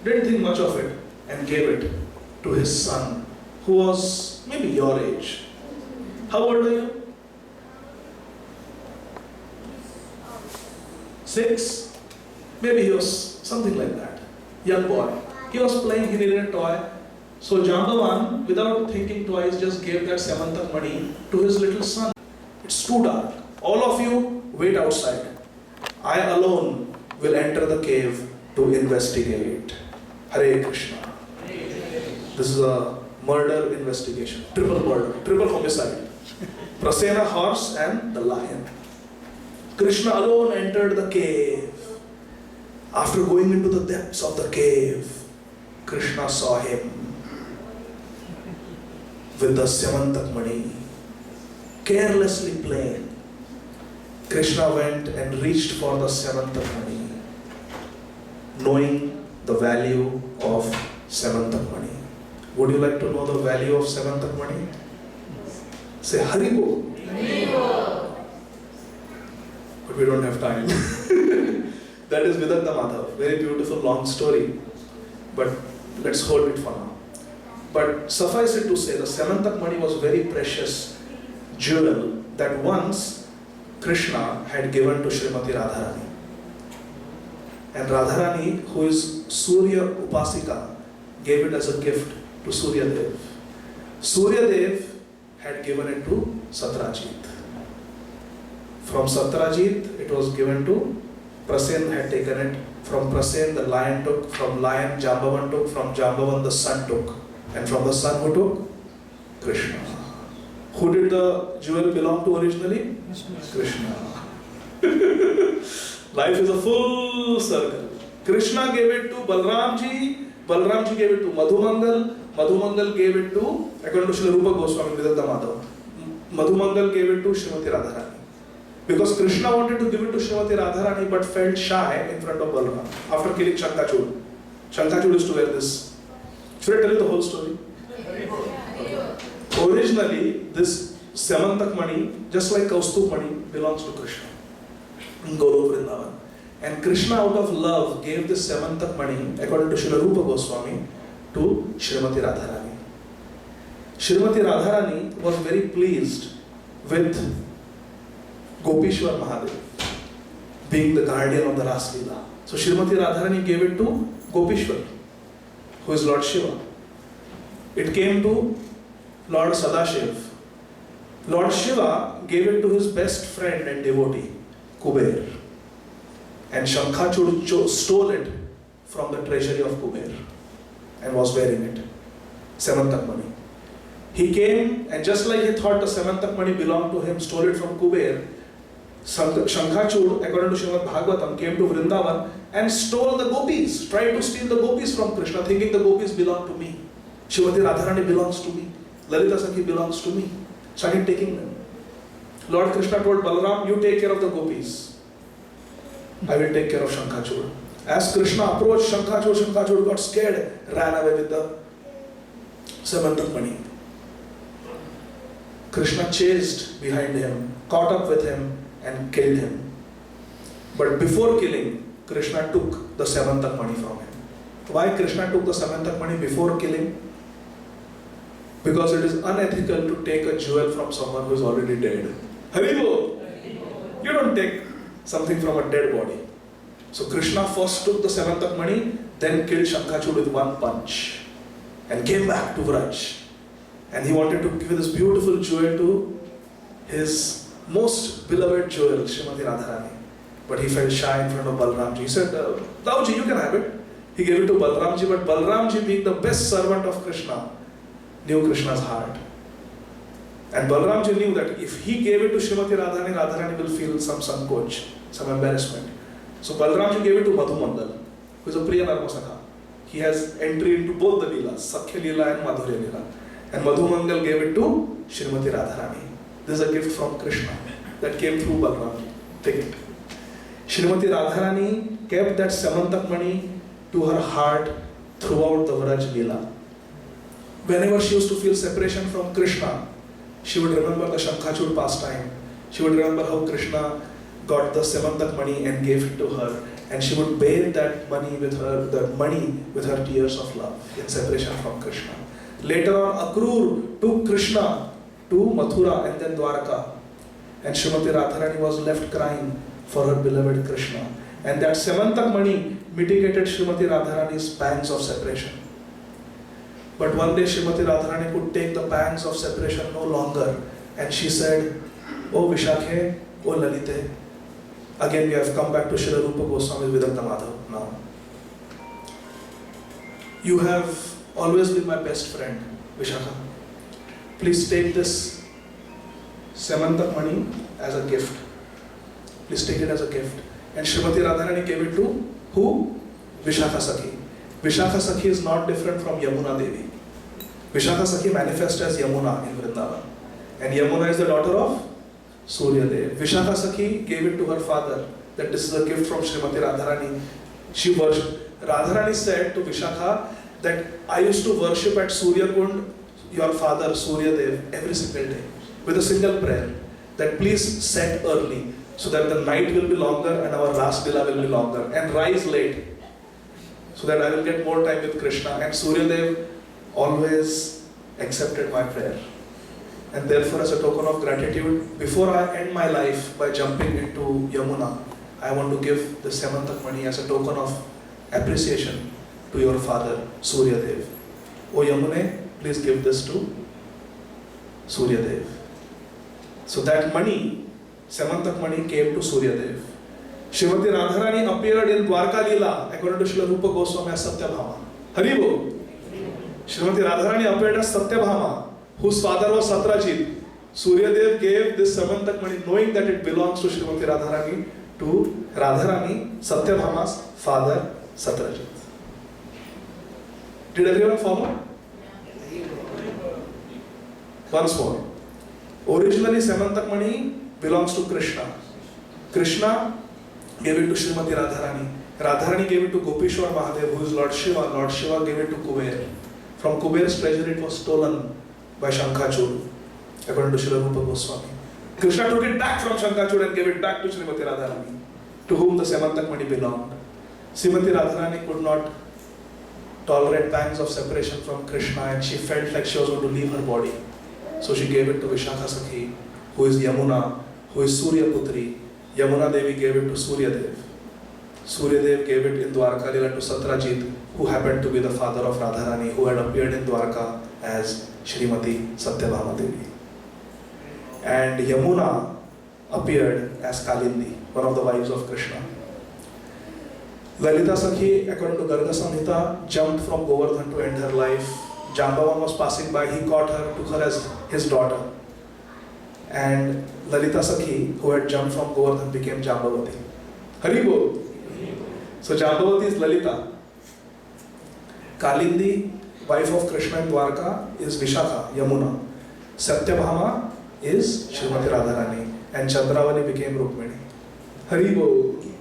didn't think much of it, and gave it to his son, who was maybe your age. How old are you? 6? Maybe he was something like that. Young boy. He was playing, he needed a toy. So Jambavan, without thinking twice, just gave that Syamantak money to his little son. It's too dark. All of you wait outside. I alone will enter the cave to investigate. Hare Krishna. This is a murder investigation. Triple murder, triple homicide. Prasena horse and the lion. Krishna alone entered the cave. After going into the depths of the cave, Krishna saw him with the Syamantak money, carelessly playing. Krishna went and reached for the Syamantak money, knowing the value of Syamantak money. Would you like to know the value of Syamantak money? Say Haribo. But we don't have time. That is Vidanta Madhav. Very beautiful long story. But let's hold it for now. But suffice it to say, the Syamantak money was very precious jewel that once Krishna had given to Srimati Radharani. And Radharani, who is Surya Upasika, gave it as a gift to Surya Dev. Surya Dev had given it to Satrajit. From Satrajit, it was given to Prasen, had taken it. From Prasen, the lion took. From lion, Jambavan took. From Jambavan, the sun took. And from the sun, who took? Krishna. Who did the jewel belong to originally? Krishna. Life is a full circle. Krishna gave it to Balramji. Balramji gave it to Madhumangal. Madhumangal gave it to, according to Srila Rupa Goswami, Vedanta Madhav. Madhumangal gave it to Srimati Radharani. Because Krishna wanted to give it to Srimati Radharani but felt shy in front of Balram after killing Shankachud. Shankachud is to wear this. Should I tell you the whole story? Okay. Originally, this Syamantak money, just like Kaustup money, belongs to Krishna in Golo Vrindavan. And Krishna, out of love, gave this Syamantak money, according to Srila Rupa Goswami, to Srimati Radharani. Srimati Radharani was very pleased with Gopishwar Mahadev being the guardian of the Ras Leela. So Srimati Radharani gave it to Gopishwar, who is Lord Shiva. It came to Lord Sadashiv. Lord Shiva gave it to his best friend and devotee, Kuber. And Shankachud stole it from the treasury of Kuber and was wearing it. Syamantak money. He came, and just like he thought the Syamantak money belonged to him, stole it from Kuber, Shankachud, according to Srimad Bhagavatam, came to Vrindavan and stole the gopis, tried to steal the gopis from Krishna, thinking the gopis belong to me. Srimati Radharani belongs to me. Lalita Sakhi belongs to me. Started taking them. Lord Krishna told Balaram, you take care of the gopis. I will take care of Shankachud. As Krishna approached Shankachud, Shankachud got scared, ran away with the Syamantak money. Krishna chased behind him, caught up with him, and killed him. But before killing, Krishna took the Syamantak money from him. Why Krishna took the Syamantak money before killing? Because it is unethical to take a jewel from someone who is already dead. Haribo! You don't take something from a dead body. So Krishna first took the Syamantak money, then killed Shankachud with one punch. and came back to Vraj. And he wanted to give this beautiful jewel to his most beloved jewel, Srimati Radharani. But he felt shy in front of Balramji. He said, Dauji, you can have it. He gave it to Balramji, but Balramji, being the best servant of Krishna, knew Krishna's heart. And Balramji knew that if he gave it to Srimati Radharani, Radharani will feel some sankoch, some embarrassment. So Balramji gave it to Madhu Mangal, who is a Priya Narmasakha. He has entry into both the Leelas, Sakhya Leela and Madhurya Leela. And Madhu Mangal gave it to Srimati Radharani. This is a gift from Krishna that came through Balramji. Take it. Srimati Radharani kept that Syamantak Mani to her heart throughout the Vraj Leela. Whenever she used to feel separation from Krishna, she would remember the Shankhachud pastime. She would remember how Krishna got the Syamantak Mani and gave it to her. And she would bathe that money with her tears of love in separation from Krishna. Later on, Akrur took Krishna to Mathura and then Dwarka. And Srimati Radharani was left crying for her beloved Krishna. And that Syamantak Mani mitigated Srimati Radharani's pangs of separation. But one day Srimati Radharani could take the pangs of separation no longer. And she said, "O Vishakhe, O Lalite." Again we have come back to Srila Rupa Goswami Vidanta Madhav now. You have always been my best friend, Vishakha. Please take this Syamantak Mani as a gift. Please take it as a gift. And Srimati Radharani gave it to who? Vishakha Sakhi. Vishakha Sakhi is not different from Yamuna Devi. Vishakha Sakhi manifests as Yamuna in Vrindavan. And Yamuna is the daughter of Surya Dev. Vishakha Sakhi gave it to her father that this is a gift from Srimati Radharani. She worshipped. Radharani said to Vishakha that I used to worship at Surya Kund, your father Surya Dev, every single day with a single prayer that please set early so that the night will be longer and our last Lila will be longer, and rise late so that I will get more time with Krishna. And Surya Dev always accepted my prayer. And therefore, as a token of gratitude, before I end my life by jumping into Yamuna, I want to give the Syamantak Mani as a token of appreciation to your father, Surya Dev. O Yamune, please give this to Surya Dev. So that money, Syamantak Mani, came to Surya Dev. Srimati Radharani appeared in Dwarka Leela, according to Srila Rupa Goswami, as Satyabhama. Haribo. Srimati Radharani appeared as Satyabhama, whose father was Satrajit. Surya Dev gave this Syamantak Mani knowing that it belongs to Srimati Radharani to Radharani, Satyabhama's father, Satrajit. Did everyone follow? Once more. Originally, Syamantak Mani belongs to Krishna. Krishna gave it to Srimati Radharani. Radharani gave it to Gopishwar Mahadev, who is Lord Shiva. Lord Shiva gave it to Kuber. From Kuber's treasury, it was stolen by Shankhachud, according to Srila Rupa Goswami. Krishna took it back from Shankhachud and gave it back to Srimati Radharani, to whom the Syamantak Mani belonged. Srimati Radharani could not tolerate pangs of separation from Krishna, and she felt like she was going to leave her body. So she gave it to Vishakha Sakhi, who is Yamuna, who is Surya Putri. Yamuna Devi gave it to Surya Dev. Surya Dev gave it in Dwarka Leela to Satrajit, who happened to be the father of Radharani, who had appeared in Dwarka as Srimati Satyabhama Devi. And Yamuna appeared as Kalindi, one of the wives of Krishna. Lalita Sakhi, according to Garga Samhita, jumped from Govardhan to end her life. Jambavan was passing by, he caught her, took her as his daughter. And Lalita Sakhi, who had jumped from Govardhan, became Jambavati. Haribo! So Jambavati is Lalita. Kalindi, wife of Krishna in Dwarka, is Vishakha, Yamuna. Satyabhama is Srimati Radharani. And Chandravani became Rukmini. Haribo!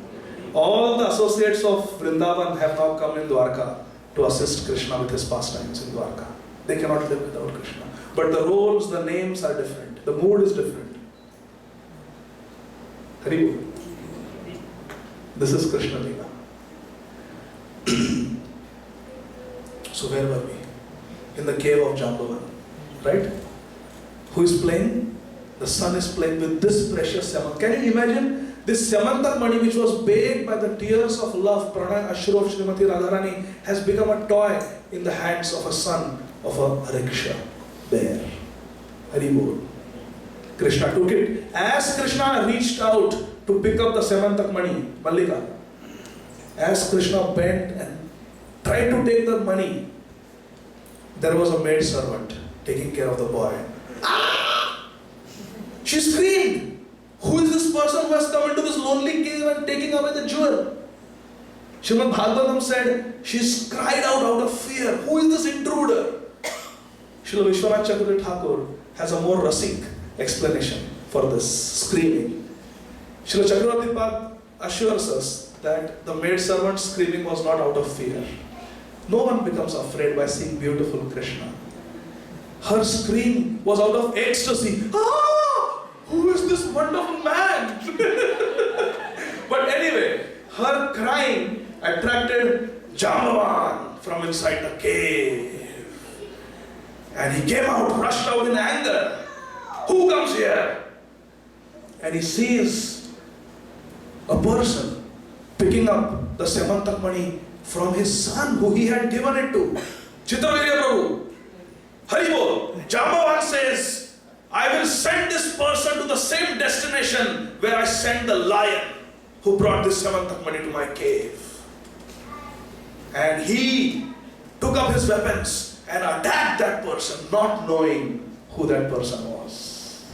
All the associates of Vrindavan have now come in Dwarka to assist Krishna with his pastimes in Dwarka. They cannot live without Krishna. But the roles, the names are different. The mood is different. Haribo. This is Krishna Leela. So where were we? In the cave of Jambavan. Right? Who is playing? The sun is playing with this precious Syamantak. Can you imagine This Syamantak Mani, which was bathed by the tears of love, Pranay Ashru of Srimati Radharani, has become a toy in the hands of a son of a rickshaw bear. Haribol. Krishna took it. As Krishna reached out to pick up the Syamantak Mani, Mallika, as Krishna bent and tried to take the money, there was a maid servant taking care of the boy. Ah! She screamed. Who is this person who has come into this lonely cave and taking away the jewel? Srimad Bhagavatam said, she cried out of fear. Who is this intruder? Srila Vishwanath Chakravarti Thakur has a more rasik explanation for this screaming. Srila Chakravarti Pad assures us that the maid servant's screaming was not out of fear. No one becomes afraid by seeing beautiful Krishna. Her scream was out of ecstasy. Ah! Who is this wonderful man? But anyway, her crying attracted Jambavan from inside the cave. And he came out, rushed out in anger. Who comes here? And he sees a person picking up the Syamantak Mani from his son who he had given it to. Chitravirya Prabhu. Haribol. Jambavan says, I will send this person to the same destination where I sent the lion who brought this Syamantak Mani to my cave. And he took up his weapons and attacked that person, not knowing who that person was.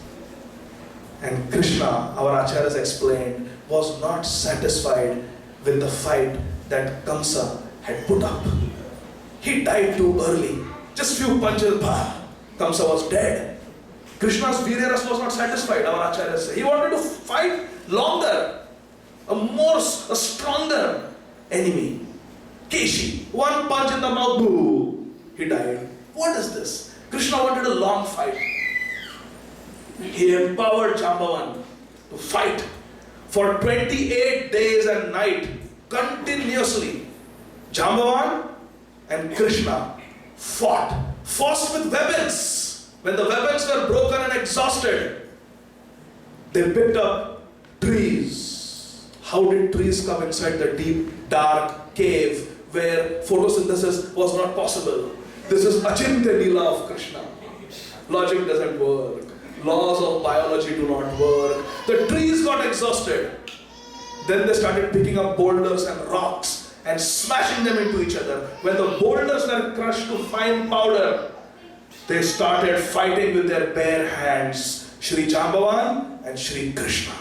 And Krishna, our acharyas explained, was not satisfied with the fight that Kamsa had put up. He died too early. Just few punches, Kamsa was dead. Krishna's Viryaras was not satisfied, our acharyas say. He wanted to fight longer, a stronger enemy. Keshi, one punch in the mouth, boo, he died. What is this? Krishna wanted a long fight. He empowered Jambavan to fight for 28 days and night, continuously. Jambavan and Krishna fought, first with weapons. When the weapons were broken and exhausted, they picked up trees. How did trees come inside the deep, dark cave where photosynthesis was not possible? This is Achintya Leela of Krishna. Logic doesn't work. Laws of biology do not work. The trees got exhausted. Then they started picking up boulders and rocks and smashing them into each other. When the boulders were crushed to fine powder, they started fighting with their bare hands. Shri Jambavan and Shri Krishna.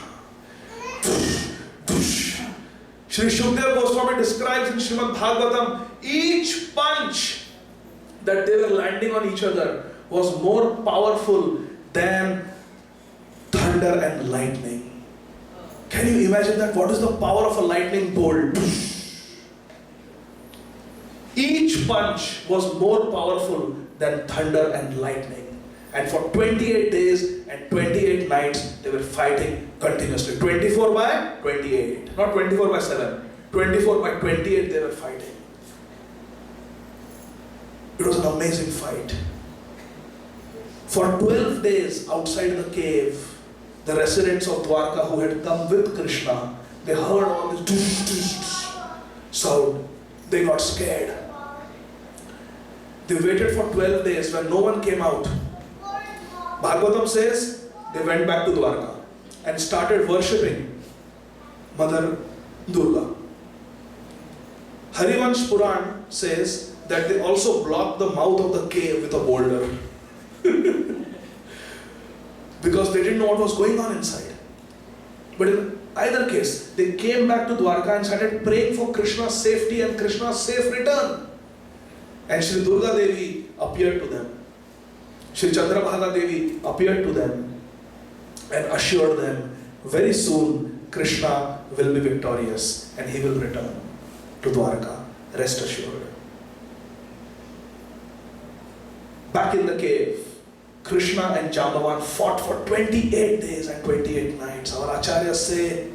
Shri Shukdev Goswami describes in Srimad Bhagavatam, each punch that they were landing on each other was more powerful than thunder and lightning. Can you imagine that? What is the power of a lightning bolt? Each punch was more powerful than thunder and lightning. And for 28 days and 28 nights, they were fighting continuously. 24 by 28. Not 24 by 7. 24 by 28 they were fighting. It was an amazing fight. For 12 days outside the cave, the residents of Dwarka who had come with Krishna, they heard all this sound. They got scared. They waited for 12 days when no one came out. Bhagavatam says they went back to Dwarka and started worshipping Mother Durga. Harivansh Puran says that they also blocked the mouth of the cave with a boulder. Because they didn't know what was going on inside. But in either case, they came back to Dwarka and started praying for Krishna's safety and Krishna's safe return. And Shri Durga Devi appeared to them. Shri Chandrabhaga Devi appeared to them and assured them, very soon Krishna will be victorious and he will return to Dwarka. Rest assured. Back in the cave, Krishna and Jambavan fought for 28 days and 28 nights. Our acharyas say,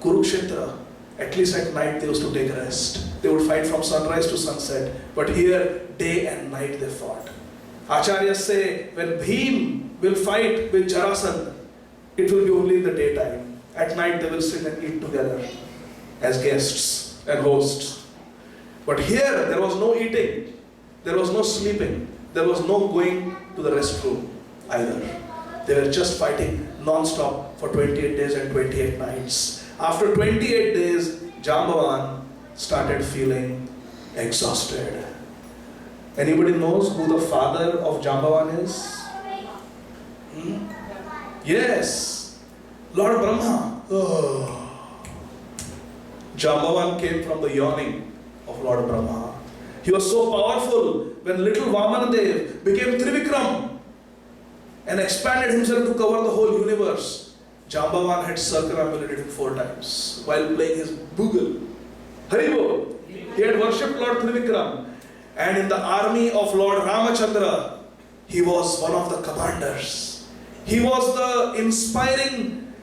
Kurukshetra, at least at night they used to take rest. They would fight from sunrise to sunset. But here, day and night they fought. Acharyas say, when Bhim will fight with Jarasandha, it will be only in the daytime. At night they will sit and eat together as guests and hosts. But here there was no eating, there was no sleeping, there was no going to the restroom either. They were just fighting non-stop for 28 days and 28 nights. After 28 days, Jambavan started feeling exhausted. Anybody knows who the father of Jambavan is? Yes, Lord Brahma. Jambavan came from the yawning of Lord Brahma. He was so powerful when little Vamanadev became Trivikram and expanded himself to cover the whole universe. Jambavan had circumambulated him 4 times while playing his bugle. Haribol. He had worshipped Lord Trivikram, and in the army of Lord Ramachandra, he was one of the commanders. He was the inspiring,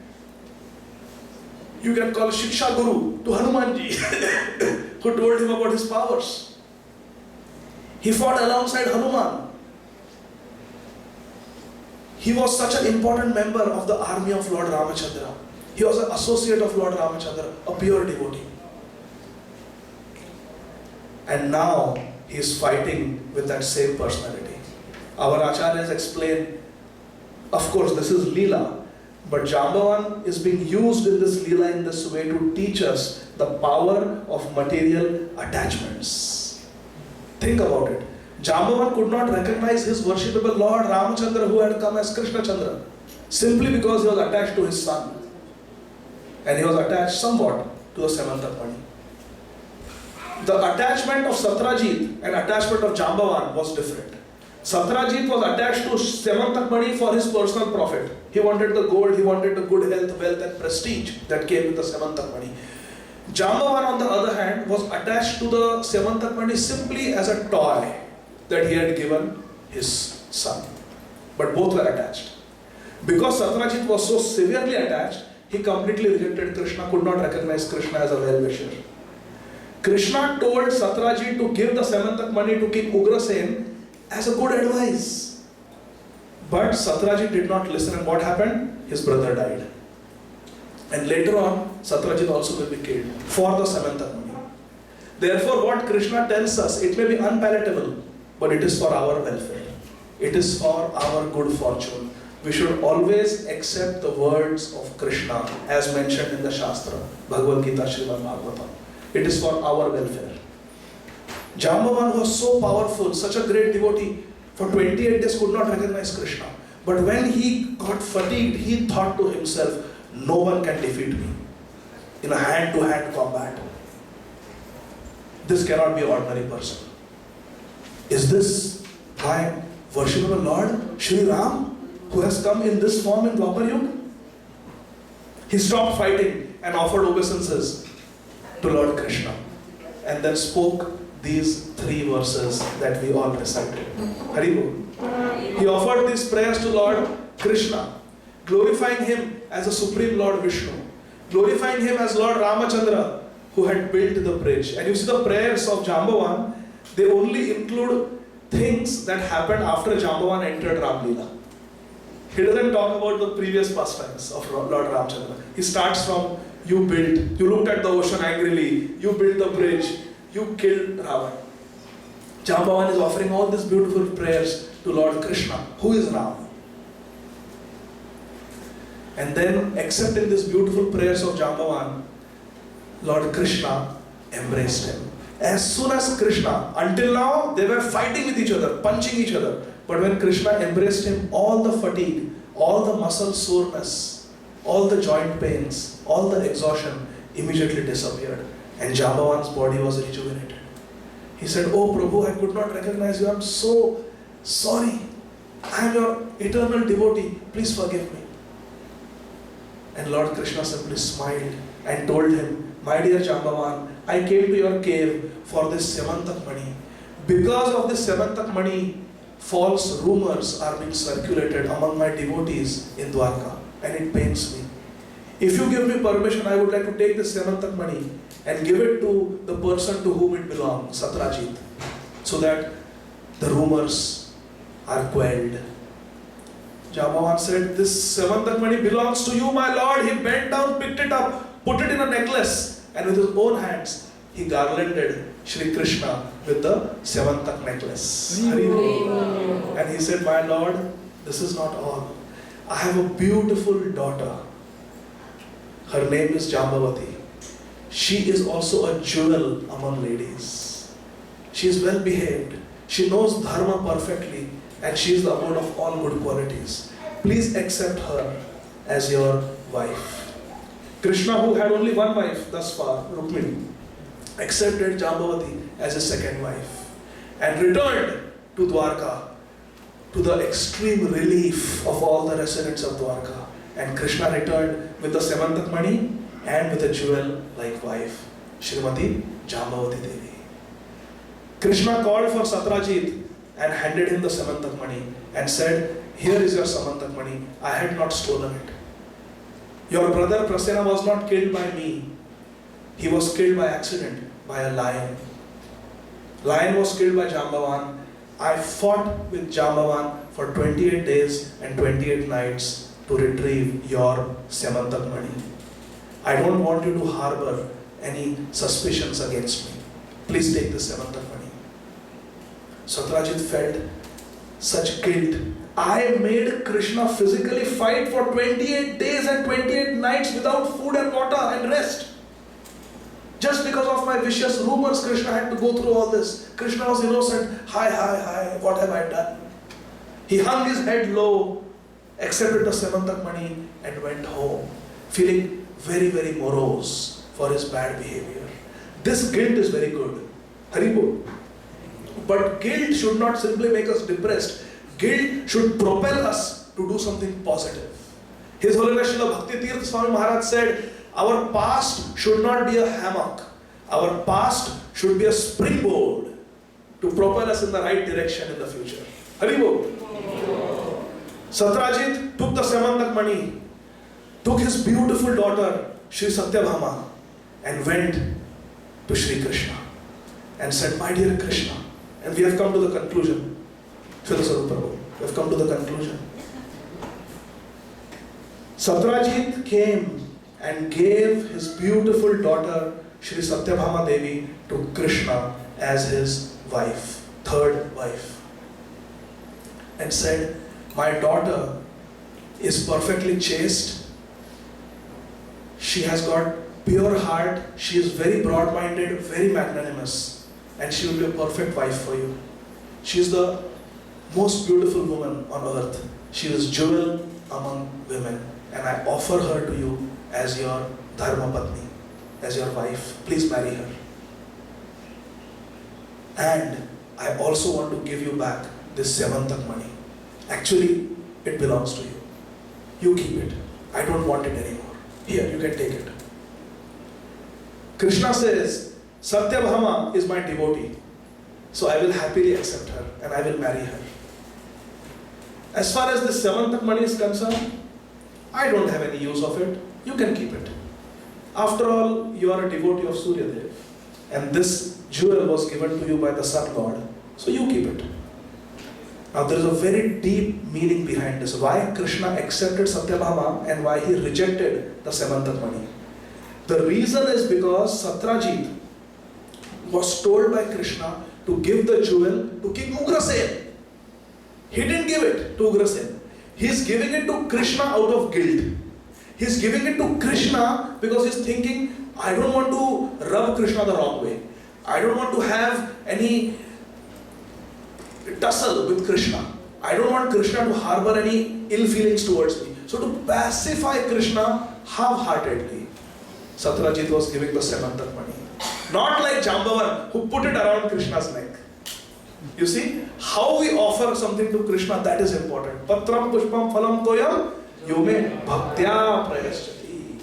you can call Shiksha Guru to Hanumanji, who told him about his powers. He fought alongside Hanuman. He was such an important member of the army of Lord Ramachandra. He was an associate of Lord Ramachandra, a pure devotee. And now he is fighting with that same personality. Our acharyas explain, of course this is Leela, but Jambavan is being used in this Leela in this way to teach us the power of material attachments. Think about it. Jambavan could not recognize his worshipable Lord Ramachandra who had come as Krishna Chandra simply because he was attached to his son. And he was attached somewhat to the Syamantakmani. The attachment of Satrajit and attachment of Jambavan was different. Satrajit was attached to Syamantakmani for his personal profit. He wanted the gold, he wanted the good health, wealth and prestige that came with the Syamantakmani. Jambavan on the other hand was attached to the Syamantakmani simply as a toy that he had given his son. But both were attached. Because Satrajit was so severely attached, he completely rejected Krishna, could not recognize Krishna as a well-wisher. Krishna told Satrajit to give the Syamantakmani to King Ugrasen as a good advice. But Satrajit did not listen, and what happened? His brother died. And later on, Satrajit also will be killed for the Syamantakmani. Therefore, what Krishna tells us, it may be unpalatable, but it is for our welfare. It is for our good fortune. We should always accept the words of Krishna as mentioned in the Shastra, Bhagavad Gita, Srimad Bhagavatam. It is for our welfare. Jambavan was so powerful, such a great devotee, for 28 days could not recognize Krishna. But when he got fatigued, he thought to himself, no one can defeat me in a hand-to-hand combat. This cannot be an ordinary person. Is this my worshipable Lord, Shri Ram, who has come in this form in Dwapar Yuga? He stopped fighting and offered obeisances to Lord Krishna, and then spoke these 3 verses that we all recited. Haribol. He offered these prayers to Lord Krishna, glorifying him as the Supreme Lord Vishnu, glorifying him as Lord Ramachandra, who had built the bridge. And you see the prayers of Jambavan, they only include things that happened after Jambavan entered Ramlila. He doesn't talk about the previous pastimes of Lord Ramachandra. He starts from, you built, you looked at the ocean angrily, you built the bridge, you killed Ravan. Jambavan is offering all these beautiful prayers to Lord Krishna, who is Ram. And then, accepting these beautiful prayers of Jambavan, Lord Krishna embraced him. As soon as Krishna, until now, they were fighting with each other, punching each other. But when Krishna embraced him, all the fatigue, all the muscle soreness, all the joint pains, all the exhaustion immediately disappeared. And Jambavan's body was rejuvenated. He said, "Oh Prabhu, I could not recognize you. I am so sorry. I am your eternal devotee. Please forgive me." And Lord Krishna simply smiled and told him, "My dear Jambavan, I came to your cave for this Syamantakmani. Because of this Syamantakmani, false rumors are being circulated among my devotees in Dwarka, and it pains me. If you give me permission, I would like to take this Syamantakmani and give it to the person to whom it belongs, Satrajit, so that the rumors are quelled." Jambavan said, this Semantak Mani belongs to you, my lord. He bent down, picked it up, put it in a necklace, and with his own hands, he garlanded Shri Krishna with the Semantak necklace. And he said, my lord, this is not all. I have a beautiful daughter. Her name is Jambavati. She is also a jewel among ladies. She is well behaved. She knows dharma perfectly, and she is the abode of all good qualities. Please accept her as your wife. Krishna, who had only one wife thus far, Rukmini, accepted Jambavati as his second wife and returned to Dwarka, to the extreme relief of all the residents of Dwarka. And Krishna returned with the Semantak Mani and with a jewel-like wife, Srimati Jambavati Devi. Krishna called for Satrajit and handed him the Semantak Mani and said, here is your Semantak Mani. I had not stolen it. Your brother Prasena was not killed by me. He was killed by accident, by a lion. Lion was killed by Jambavan. I fought with Jambavan for 28 days and 28 nights to retrieve your Semantak Mani. I don't want you to harbor any suspicions against me. Please take this Semantak Mani. Satrajit felt such guilt. I made Krishna physically fight for 28 days and 28 nights without food and water and rest. Just because of my vicious rumors, Krishna had to go through all this. Krishna was innocent. Hi, what have I done? He hung his head low, accepted the Semantak Mani and went home, feeling very, very morose for his bad behavior. This guilt is very good. Haribol. But guilt should not simply make us depressed. Guilt should propel us to do something positive. His Holiness Srila Bhakti Tirtha Swami Maharaj said, our past should not be a hammock. Our past should be a springboard to propel us in the right direction in the future. Haribol. Satrajit took the Semantak Mani, took his beautiful daughter, Shri Satyabhama, and went to Shri Krishna and said, my dear Krishna, and we have come to the conclusion, Prabhu, we have come to the conclusion. Satrajit came and gave his beautiful daughter, Shri Satyabhama Devi, to Krishna as his wife, third wife, and said, my daughter is perfectly chaste. She has got pure heart. She is very broad-minded, very magnanimous, and she will be a perfect wife for you. She is the most beautiful woman on earth. She is jewel among women, and I offer her to you as your dharma patni, as your wife. Please marry her. And I also want to give you back this Semantak Mani. Actually, it belongs to you. You keep it. I don't want it anymore. Here, you can take it. Krishna says, Satyabhama is my devotee, so I will happily accept her and I will marry her. As far as this Semantak Mani is concerned, I don't have any use of it. You can keep it. After all, you are a devotee of Suryadev, and this jewel was given to you by the Sun God, so you keep it. Now there is a very deep meaning behind this. Why Krishna accepted Satyabhama and why he rejected the Semantak Mani. The reason is because Satrajit was told by Krishna to give the jewel to King Ugrasen. He didn't give it to Ugrasen. He is giving it to Krishna out of guilt. He is giving it to Krishna because he is thinking, I don't want to rub Krishna the wrong way. I don't want to have any tussle with Krishna. I don't want Krishna to harbor any ill feelings towards me. So to pacify Krishna half-heartedly, Satrajit was giving the Semantak Mani. Not like Jambavan who put it around Krishna's neck. You see, how we offer something to Krishna, that is important. Patram pushpam phalam toyam yume bhaktya prayaschati.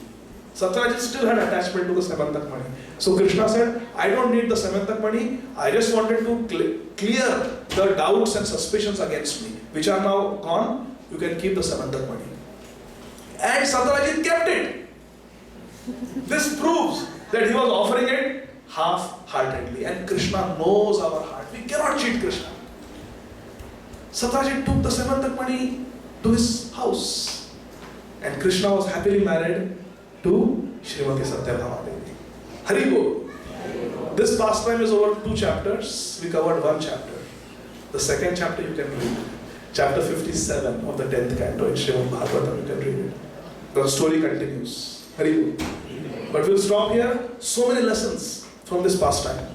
Satrajit still had attachment to the Semantak Mani. So Krishna said, I don't need the Semantak Mani. I just wanted to clear the doubts and suspicions against me, which are now gone. You can keep the Semantak Mani. And Satrajit kept it. This proves that he was offering it half-heartedly. And Krishna knows our heart. We cannot cheat Krishna. Satrajit took the Semantak Mani to to his house. And Krishna was happily married to Srimati Satyabhama Devi. Hari Bol. This pastime is over 2 chapters. We covered 1 chapter. The second chapter you can read. Chapter 57 of the 10th canto in Srimad Bhagavatam, you can read it. The story continues. Hari Bol. But we'll stop here. So many lessons from this pastime.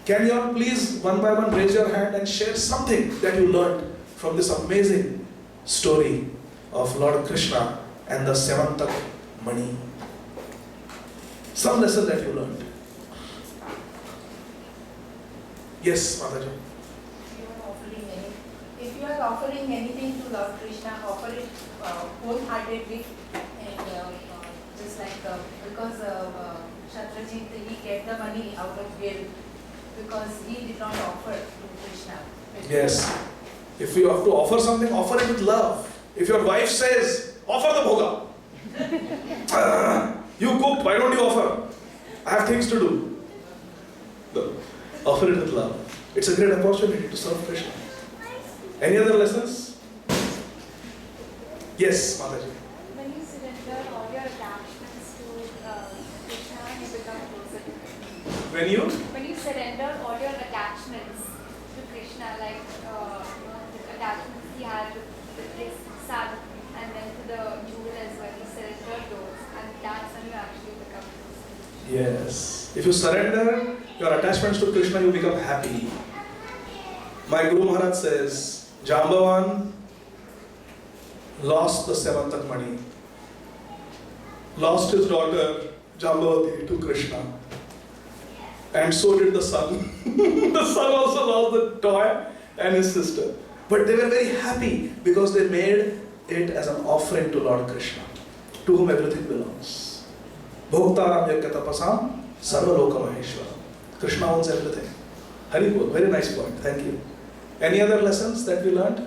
Can you all please one by one raise your hand and share something that you learned from this amazing story of Lord Krishna and the Syamantak Mani? Some lesson that you learned. Yes, Mataji. If you are offering anything to Lord Krishna, offer it wholeheartedly, and just like because Shatrajit, he kept the money out of guilt because he did not offer to Krishna. Yes. If you have to offer something, offer it with love. If your wife says, offer the bhoga. You cooked, why don't you offer? I have things to do. No. Offer it with love. It's a great opportunity to serve Krishna. Any other lessons? Yes, Mataji. When you surrender all your attachments to Krishna, you become closer to Krishna. When you surrender all your attachments to Krishna, like the attachments he had with his son, and then to the jewel as well, you surrender those, and that's when you actually become closer. Yes. If you surrender your attachments to Krishna, you become happy. My Guru Maharaj says, Jambavan lost the Syamantak Mani, lost his daughter Jambavati to Krishna, and so did the son. The son also lost the toy and his sister. But they were very happy because they made it as an offering to Lord Krishna, to whom everything belongs. Bhoktaram yakyatapasam sarvaloka maheshwaram. Krishna owns everything. Hari Bol. Very nice point. Thank you. Any other lessons that we learned?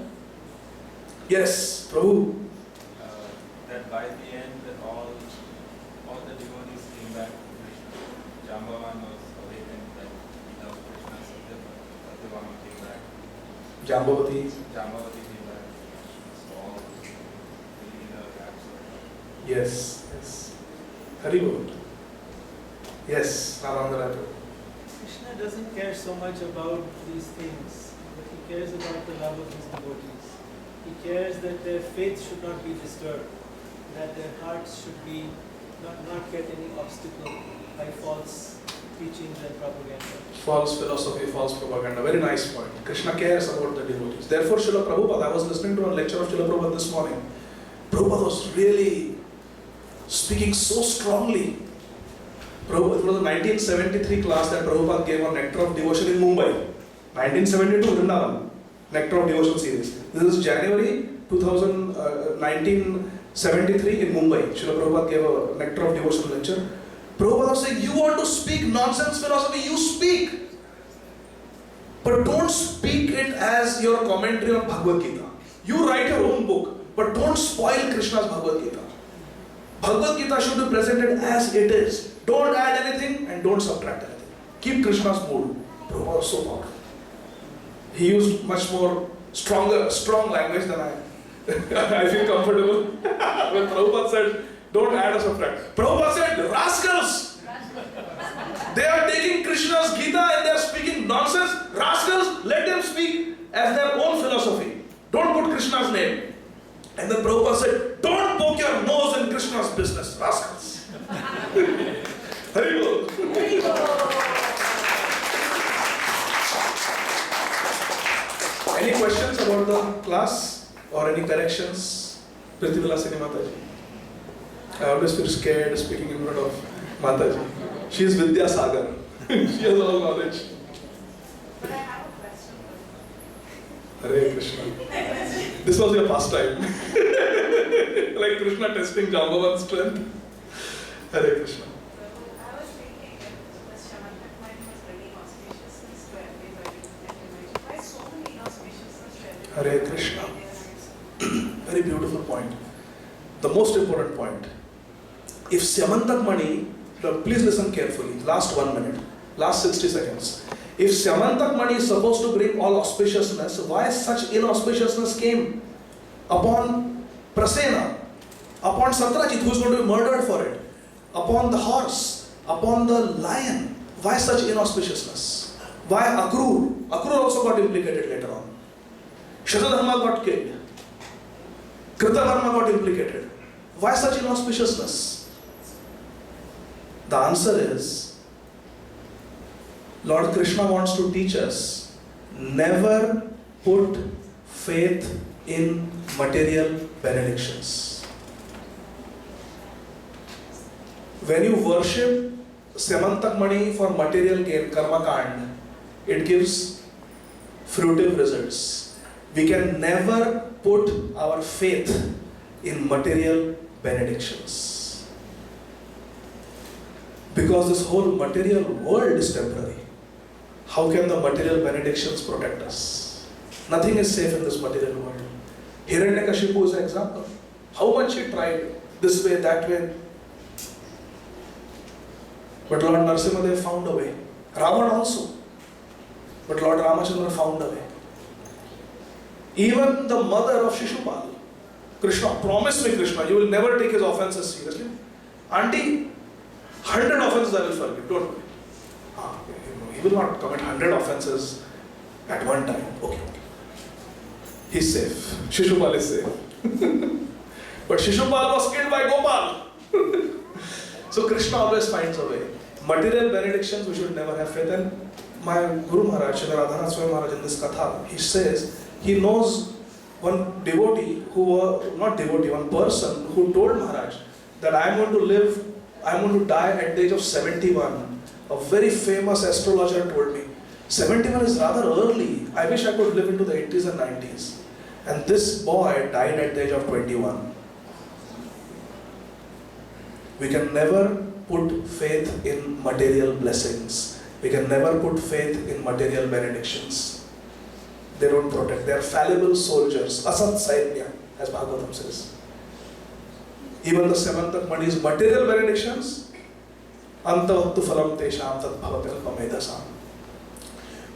Yes, Prabhu. That by the end, all the devotees came back to Krishna. Jambavan was awakened that he loved Krishna. Satyabhama came back. Jambavati. Jambavati came back. So all the leader absorbed. Yes, yes. Hari Bol. Yes, Ramandara. Krishna doesn't care so much about these things, but he cares about the love of his devotees. He cares that their faith should not be disturbed, that their hearts should be not get any obstacle by false teachings and propaganda. False philosophy, false propaganda. Very nice point. Krishna cares about the devotees. Therefore, Srila Prabhupada, I was listening to a lecture of Srila Prabhupada this morning. Prabhupada was really speaking so strongly. Prabhupada, it was a 1973 class that Prabhupada gave on Nectar of Devotion in Mumbai. 1972, Vrindavan. Nectar of Devotion series. This is January 1973 in Mumbai. Srila Prabhupada gave a Nectar of Devotion lecture. Prabhupada was saying, you want to speak nonsense philosophy, you speak. But don't speak it as your commentary on Bhagavad Gita. You write your own book, but don't spoil Krishna's Bhagavad Gita. Bhagavad Gita should be presented as it is. Don't add anything and don't subtract anything. Keep Krishna's mood. Prabhupada was so powerful. He used much more strong language than I. I feel comfortable. When Prabhupada said, don't add or subtract. Prabhupada said, rascals! They are taking Krishna's Gita and they are speaking nonsense. Rascals, let them speak as their own philosophy. Don't put Krishna's name. And then Prabhupada said, don't poke your nose in Krishna's business, rascals. Hari Bol. Hari Bol. Any questions about the class or any corrections? Priti Vilasini Mataji. I always feel scared speaking in front of Mataji. She is Vidya Sagar. She has all knowledge. But I have a question for Hare Krishna. This was your pastime. Like Krishna testing Jambavan's strength. Hare Krishna. I was thinking that the Syamantak Mani was bringing auspiciousness to everybody. Why so many auspiciousness to everybody? Hare Krishna. Very beautiful point. The most important point. If Syamantak Mani, please listen carefully, last 1 minute, last 60 seconds. If Syamantak Mani is supposed to bring all auspiciousness, why such inauspiciousness came upon Prasena, upon Satrajit, who is going to be murdered for it, upon the horse, upon the lion. Why such inauspiciousness? Why Akrur? Akrur also got implicated later on. Shatadharma got killed. Kritavarma got implicated. Why such inauspiciousness? The answer is, Lord Krishna wants to teach us, never put faith in material benedictions. When you worship Syanmantak for material gain, karma kand, it gives fruitive results. We can never put our faith in material benedictions. Because this whole material world is temporary. How can the material benedictions protect us? Nothing is safe in this material world. Hiranyakashipu is an example. How much he tried this way, that way. But Lord Narasimhadev found a way. Ravan also. But Lord Ramachandra found a way. Even the mother of Shishupal, Krishna, promised me Krishna, you will never take his offenses seriously. Auntie, 100 offenses I will forgive, don't worry. He will not commit 100 offenses at one time. Okay. He's safe. Shishupal is safe. But Shishupal was killed by Gopal. So Krishna always finds a way. Material benedictions, we should never have faith. And my Guru Maharaj, Shri Radhanath Swami Maharaj, in this katha, he says, he knows one devotee one person who told Maharaj that I am going to die at the age of 71. A very famous astrologer told me, 71 is rather early. I wish I could live into the 80s and 90s. And this boy died at the age of 21. We can never put faith in material blessings. We can never put faith in material benedictions. They don't protect. They are fallible soldiers. Asat Sainya, as Bhagavatam says. Even the Syanmantak Mani's material benedictions, Antavattu phalam tesham tat bhavati alpamedasam.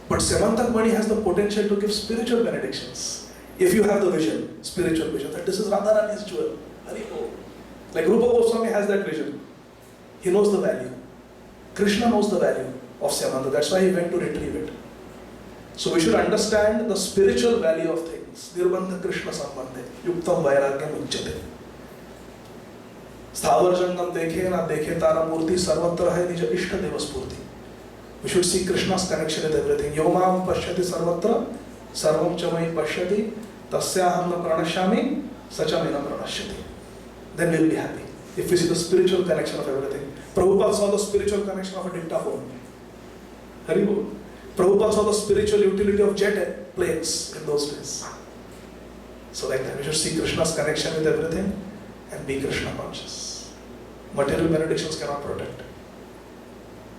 But Syanmantak Mani has the potential to give spiritual benedictions. If you have the vision, spiritual vision, that this is Radharani's jewel. Hari Om. Like Rupa Goswami has that vision. He knows the value. Krishna knows the value of Syanmantak. That's why he went to retrieve it. So we should understand the spiritual value of things. Nirbandha Krishna Sambandhe. Yuktam Vairagyam Uchyate. Sthavar Jangam dekhe na dekhe tara murti sarvatra hai nija ishta deva spurti. We should see Krishna's connection with everything. Yomam pashyati sarvatra sarvam chamai pashyati tasyaham na pranashyami sachamena pranashyati. Then we will be happy. If we see the spiritual connection of everything. Prabhupada saw the spiritual connection of a dictaphone. Hari Bol. Prabhupada saw the spiritual utility of jet planes in those days. So like that, we should see Krishna's connection with everything and be Krishna conscious. Material benedictions cannot protect.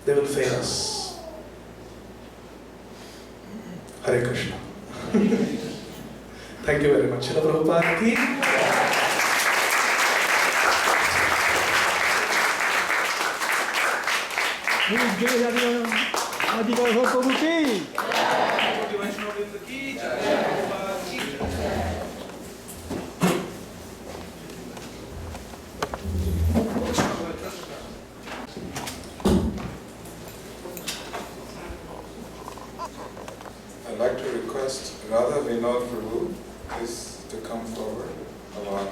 They will fail us. Hare Krishna. Thank you very much. Srila Prabhupada ki. Adivaisa Prabhu ki. I'd like to request Radha Vinod Prabhu is to come forward along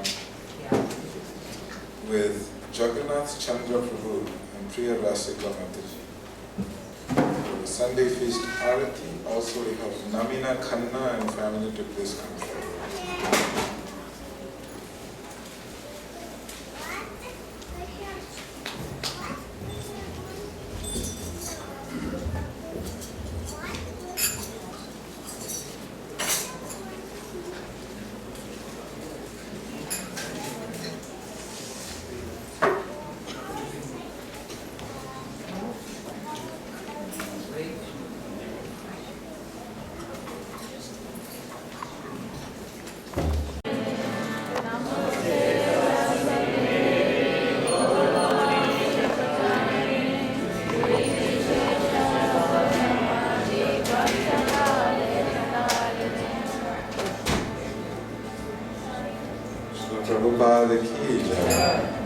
with Jagannath Chandra Prabhu and Priya Rasika Mataji. For the Sunday feast Arati, also we have Namina Khanna and family to please come forward. Prabhupada ki jai.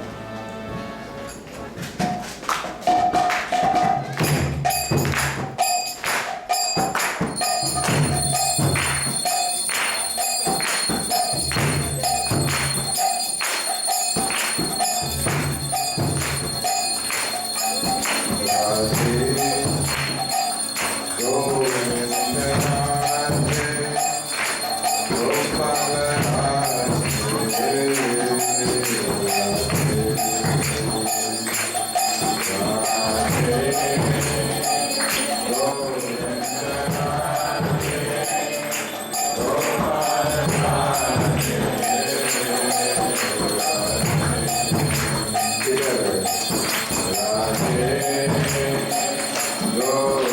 Louder.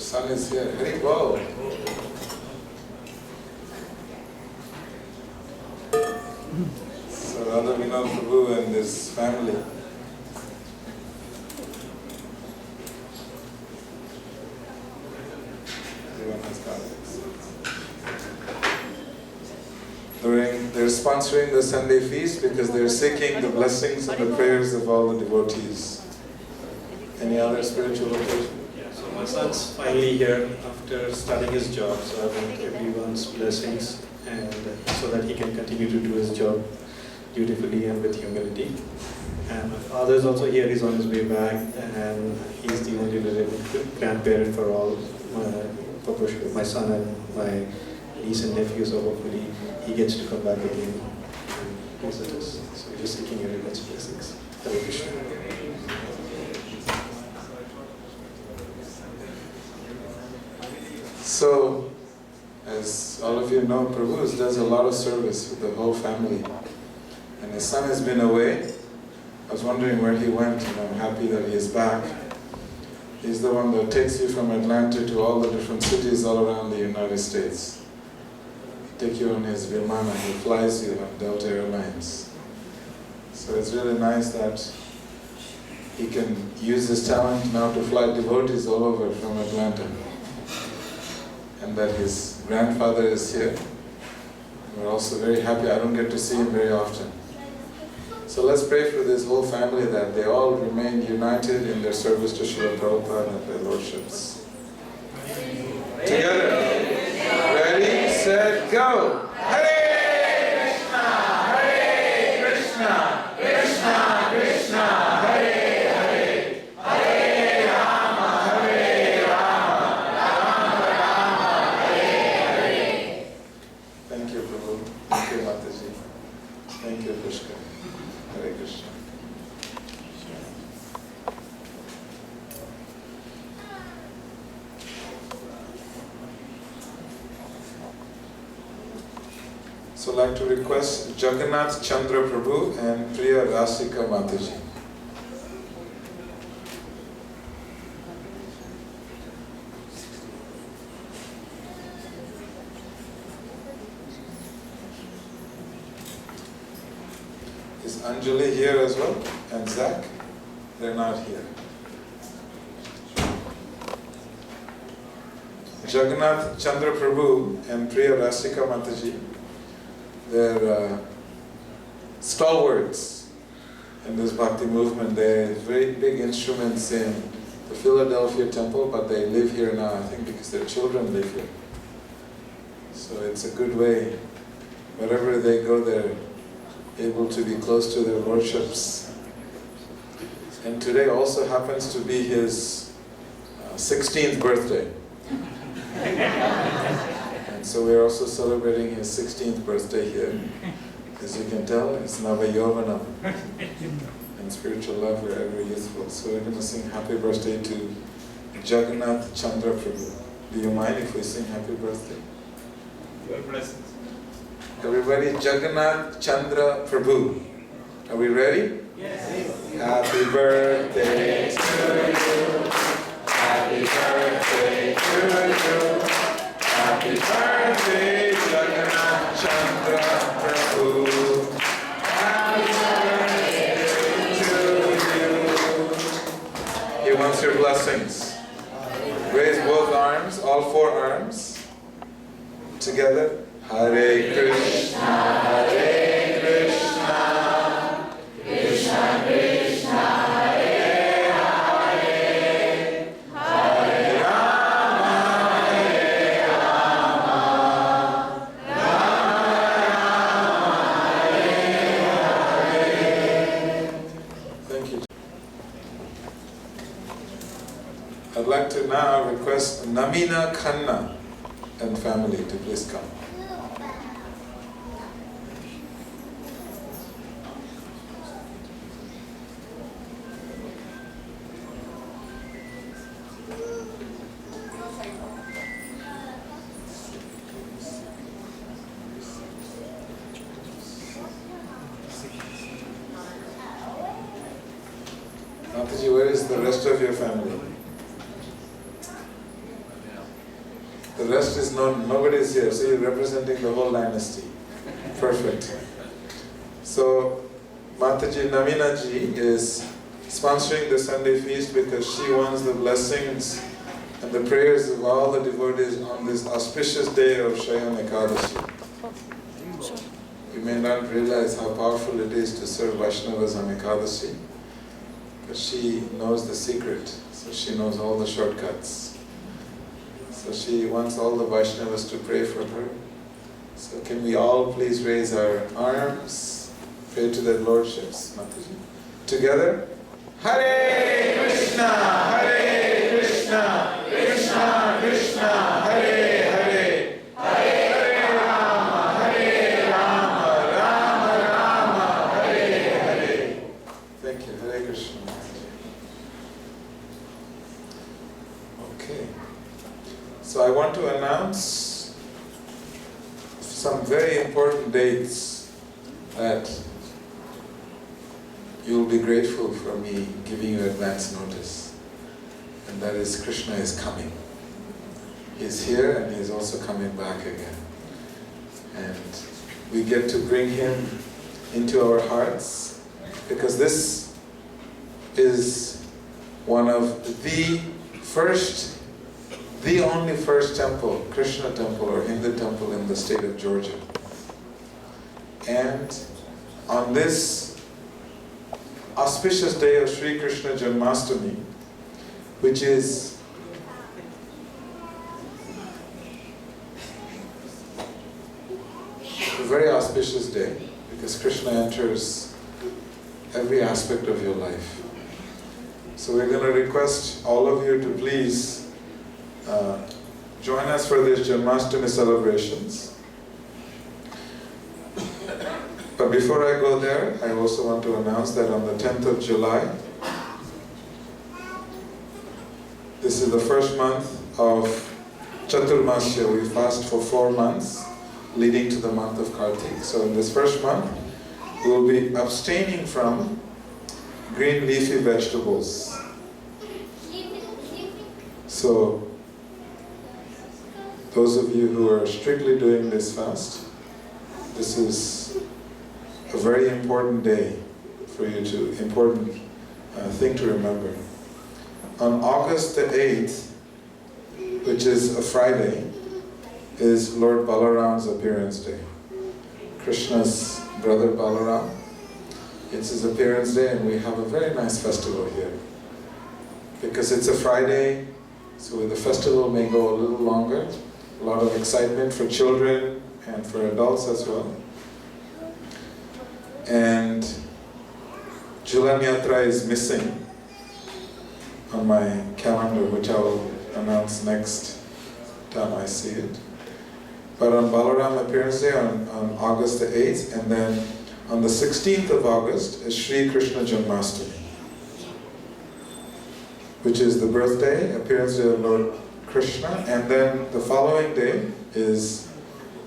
son is here. Very well. So Radha Vinod Prabhu and his family. Everyone has got it. They're sponsoring the Sunday feast because they're seeking the blessings and the prayers of all the devotees. Any other spiritual occasion? So my son's finally here after starting his job, so I want everyone's blessings and so that he can continue to do his job dutifully and with humility. And my father is also here, he's on his way back, and he's the only living grandparent for all my son and my niece and nephew, so hopefully he gets to come back again and visit us. So we're just seeking everyone's blessings. Hare Krishna. So, as all of you know, Prabhu does a lot of service with the whole family. And his son has been away. I was wondering where he went, and I'm happy that he is back. He's the one that takes you from Atlanta to all the different cities all around the United States. Take you on his Vimana, he flies you on Delta Airlines. So it's really nice that he can use his talent now to fly devotees all over from Atlanta. And that his grandfather is here. We're also very happy. I don't get to see him very often. So let's pray for this whole family that they all remain united in their service to Srila Prabhupada and their lordships. Together. Ready, set, go! Hare Krishna! Hare Krishna! Krishna Krishna! Hare Hare! Hare Rama! Hare Rama! Rama Rama! Hare Hare! Thank you, Prabhu. Thank you, Mataji. Thank you, Pushkar. Hare Krishna. So I'd like to request Jagannath Chandra Prabhu and Priya Rasika Mataji. Is Anjali here as well? And Zach? They're not here. Jagannath Chandra Prabhu and Priya Rasika Mataji, they're stalwarts in this bhakti movement. They're very big instruments in the Philadelphia temple, but they live here now, I think because their children live here. So it's a good way. Wherever they go, they're able to be close to their lordships. And today also happens to be his 16th birthday. And so we're also celebrating his 16th birthday here. As you can tell, it's Navayovanam. In spiritual love, we're ever youthful. So we're going to sing happy birthday to Jagannath Chandra Prabhu. Do you mind if we sing happy birthday? Your blessings. Everybody, Jagannath Chandra Prabhu. Are we ready? Yes. Happy birthday to you. Happy birthday to you. Happy birthday, Jagannath Chandra Prabhu. Happy birthday to you. He wants your blessings. Raise both arms, all four arms. Together. Hare Krishna, Hare Krishna, Krishna Krishna, Hare Hare, Hare Rama, Hare Rama, Rama Rama, Hare Hare. Thank you. I'd like to now request Namina Khanna and family to please come. Mataji, where is the rest of your family? The rest is nobody is here, so you're representing the whole dynasty. Perfect. So Mataji Namina ji is sponsoring the Sunday feast because she wants the blessings and the prayers of all the devotees on this auspicious day of Shayan Ekadashi. You may not realize how powerful it is to serve Vaishnavas on Ekadashi, but she knows the secret, so she knows all the shortcuts. So she wants all the Vaishnavas to pray for her. So can we all please raise our arms, pray to their lordships, Mataji. Together. Hare Krishna, Hare Krishna, Krishna Krishna, Hare Hare, Hare Rama, Hare Rama, Rama Rama, Hare Hare. Thank you, Hare Krishna. Okay. So I want to announce some very important dates that you'll be grateful for me giving you advance notice. And that is, Krishna is coming. He's here and he's also coming back again. And we get to bring him into our hearts because this is one of the only first temple, Krishna temple or Hindu temple in the state of Georgia. And on this auspicious day of Sri Krishna Janmashtami, which is a very auspicious day because Krishna enters every aspect of your life. So we're going to request all of you to please join us for this Janmashtami celebrations. But before I go there, I also want to announce that on the 10th of July, this is the first month of Chaturmasya. We fast for 4 months, leading to the month of Kartik. So in this first month, we will be abstaining from green leafy vegetables. So, those of you who are strictly doing this fast, this is a very important day for you to, important thing to remember. On August the 8th, which is a Friday, is Lord Balaram's appearance day. Krishna's brother Balaram. It's his appearance day and we have a very nice festival here. Because it's a Friday, so the festival may go a little longer. A lot of excitement for children and for adults as well. And Julan Yatra is missing on my calendar, which I will announce next time I see it. But on Balaram Appearance Day on August the 8th, and then on the 16th of August is Sri Krishna Janmashtami, which is the birthday, appearance day of Lord Krishna, and then the following day is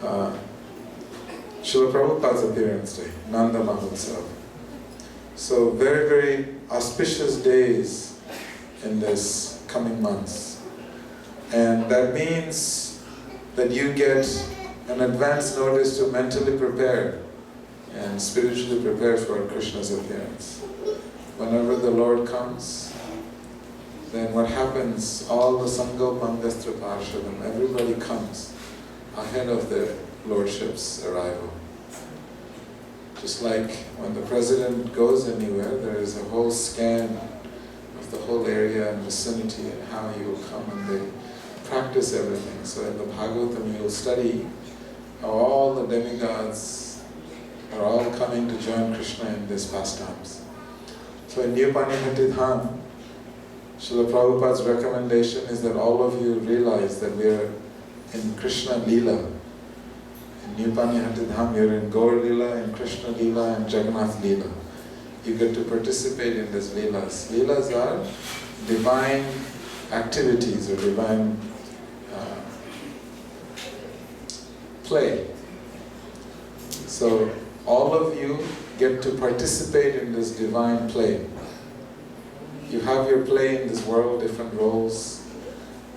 Srila Prabhupada's appearance day, Nanda Mahotsav. So very, very auspicious days in this coming months. And that means that you get an advance notice to mentally prepare and spiritually prepare for Krishna's appearance. Whenever the Lord comes, then what happens, all the Sangal Mangastra Parshadam, everybody comes ahead of the Lordship's arrival. Just like when the President goes anywhere, there is a whole scan of the whole area and vicinity and how he will come, and they practice everything. So in the Bhagavatam you will study how all the demigods are all coming to join Krishna in these pastimes. So in New Panihati Dham, Srila Prabhupada's recommendation is that all of you realize that we are in Krishna Leela. In New Panihati Dham, you're in Gaur Leela, in Krishna Leela, and Jagannath Leela. You get to participate in these Leelas. Leelas are divine activities or divine play. So all of you get to participate in this divine play. You have your play in this world, different roles.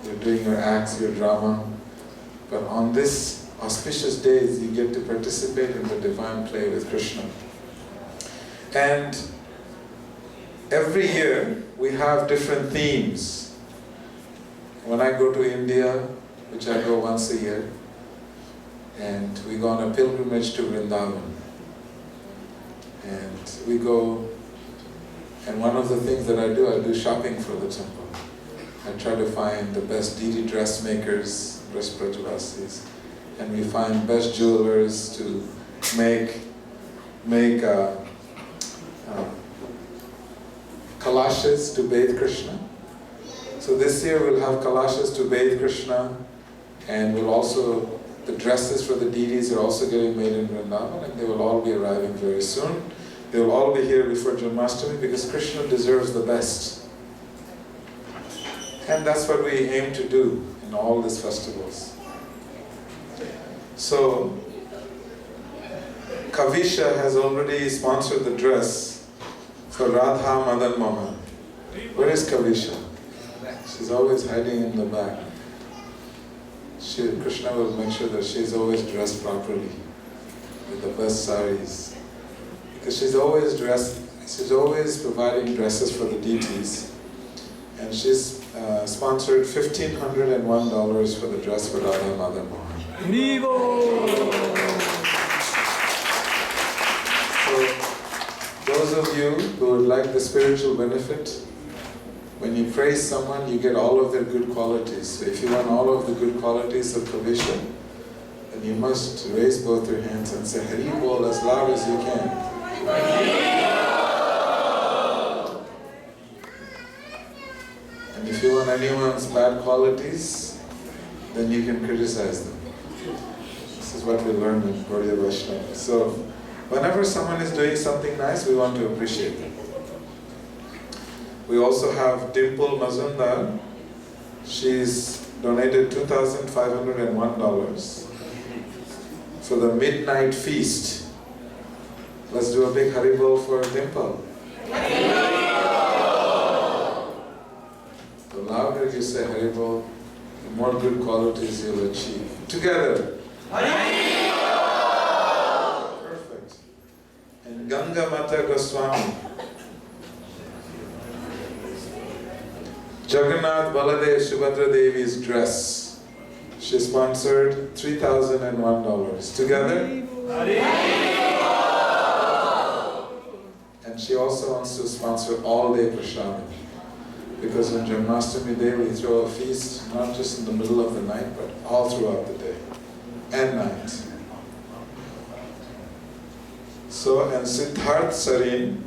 You're doing your acts, your drama. But on this auspicious days, you get to participate in the divine play with Krishna. And every year, we have different themes. When I go to India, which I go once a year, and we go on a pilgrimage to Vrindavan. And we go, and one of the things that I do shopping for the temple. I try to find the best deity dressmakers, best prajavasis, and we find best jewelers to make kalashes to bathe Krishna. So this year we'll have kalashes to bathe Krishna, and we'll also, the dresses for the deities are also getting made in Vrindavan, and they will all be arriving very soon. They will all be here before Janmashtami because Krishna deserves the best. And that's what we aim to do in all these festivals. So, Kavisha has already sponsored the dress for Radha Madan Mohan. Where is Kavisha? She's always hiding in the back. Krishna will make sure that she's always dressed properly with the best saris. Because she's always providing dresses for the deities. And she's sponsored $1,501 for the dress for Radha Madan Mohan. So, those of you who would like the spiritual benefit, when you praise someone, you get all of their good qualities. So if you want all of the good qualities of Kavisha, then you must raise both your hands and say Hari Bol as loud as you can. And if you want anyone's bad qualities, then you can criticize them. This is what we learned in Gaudiya Vaishnava. So, whenever someone is doing something nice, we want to appreciate them. We also have Dimple Mazumdar. She's donated $2,501 for the midnight feast. Let's do a big Haribol for Dimple. The louder you say Haribol, the more good qualities you'll achieve. Together. Haribol! Perfect. And Ganga Mata Goswami. Jagannath Baladev Subhadra Devi's dress. She sponsored $3,001. Together? And she also wants to sponsor all day prasadam. Because on Janmashtami day we throw a feast, not just in the middle of the night, but all throughout the day and night. So, and Siddharth Sarin,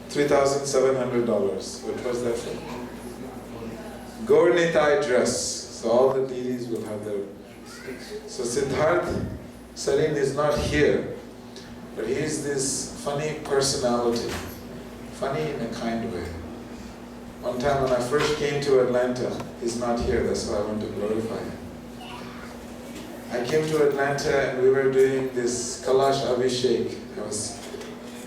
$3,700. What was that for? Gaur Nitai dress. So all the deities will have their... So Siddharth Sarin is not here, but he is this funny personality. Funny in a kind way. One time when I first came to Atlanta, he's not here, that's why I want to glorify him. I came to Atlanta and we were doing this Kalash Abhishek. I was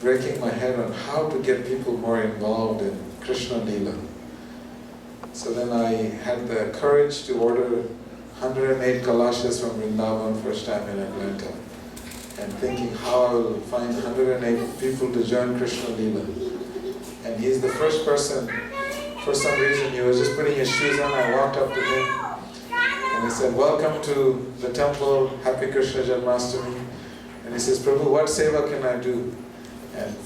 breaking my head on how to get people more involved in Krishna Leela. So then I had the courage to order 108 Kalashas from Vrindavan first time in Atlanta. And thinking how I will find 108 people to join Krishna Leela. And he's the first person, for some reason, he was just putting his shoes on. I walked up to him and he said, "Welcome to the temple, happy Krishna Janmashtami." And he says, "Prabhu, what seva can I do?" And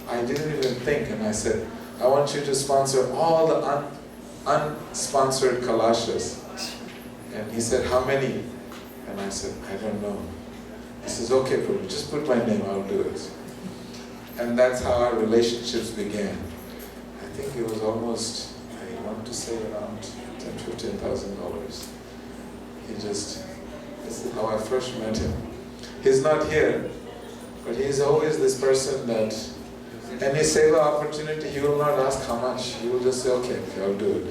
I didn't even think, and I said, "I want you to sponsor all the unsponsored kalashas." And he said, "How many?" And I said, "I don't know." He says, "Okay, Prabhu, just put my name, I'll do it." And that's how our relationships began. I think it was almost, I want to say around $10,000, $15,000. This is how I first met him. He's not here, but he's always this person that any seva opportunity, he will not ask how much. He will just say, okay, I'll do it.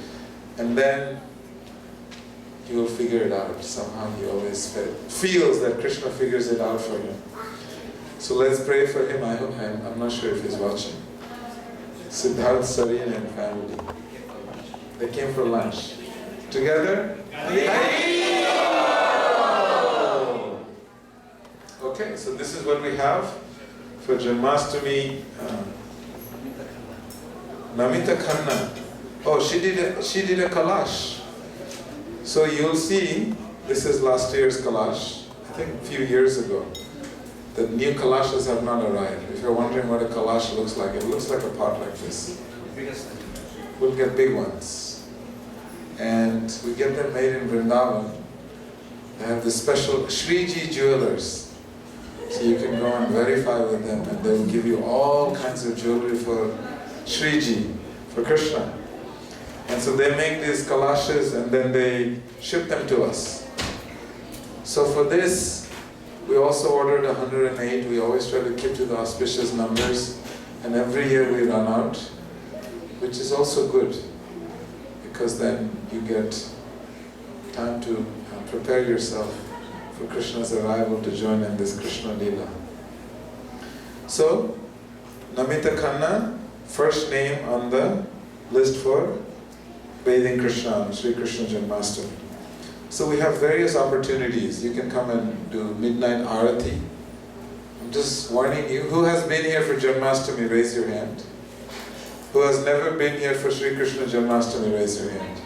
And then he will figure it out. Somehow he always feels that Krishna figures it out for him. So let's pray for him. I'm not sure if he's watching. Siddharth Sarin and family. They came for lunch. Together? Okay, so this is what we have for Janmashtami. Namita Khanna. Oh, she did a kalash. So you'll see, this is last year's kalash, I think a few years ago. The new kalashes have not arrived. If you're wondering what a kalash looks like, it looks like a pot like this. We'll get big ones. And we get them made in Vrindavan. They have this special Shriji jewelers. So you can go and verify with them and they will give you all kinds of jewelry for Shriji, for Krishna. And so they make these kalashes and then they ship them to us. So for this, we also ordered 108. We always try to keep to the auspicious numbers. And every year we run out, which is also good. Because then you get time to prepare yourself for Krishna's arrival to join in this Krishna Leela. So, Namita Khanna, first name on the list for bathing Krishna on Sri Krishna Janmashtami. So we have various opportunities. You can come and do midnight arati. I'm just warning you. Who has been here for Janmashtami? Raise your hand. Who has never been here for Sri Krishna Janmashtami? Raise your hand.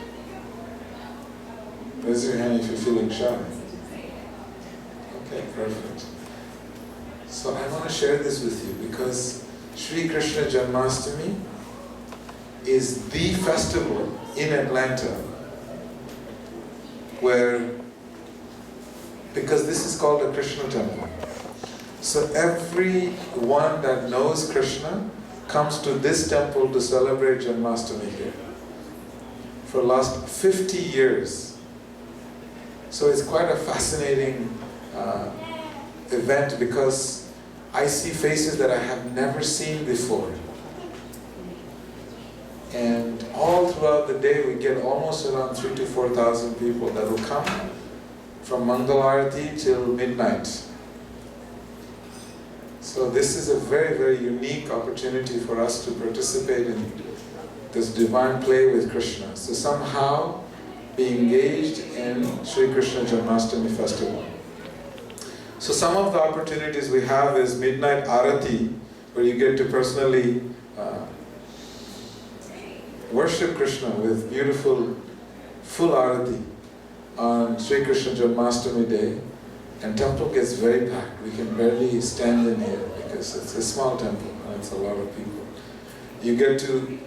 Raise your hand if you're feeling shy. Okay, perfect. So I want to share this with you because Sri Krishna Janmashtami is the festival in Atlanta where, because this is called a Krishna temple. So everyone that knows Krishna comes to this temple to celebrate Janmashtami here for the last 50 years. So it's quite a fascinating event because I see faces that I have never seen before. And all throughout the day we get almost around 3,000 to 4,000 people that will come from Mangal Arati till midnight. So this is a very, very unique opportunity for us to participate in this divine play with Krishna. So somehow be engaged in Sri Krishna Janmashtami festival. So some of the opportunities we have is midnight arati, where you get to personally worship Krishna with beautiful full arati on Sri Krishna Janmashtami day. And temple gets very packed. We can barely stand in here because it's a small temple and it's a lot of people. You get to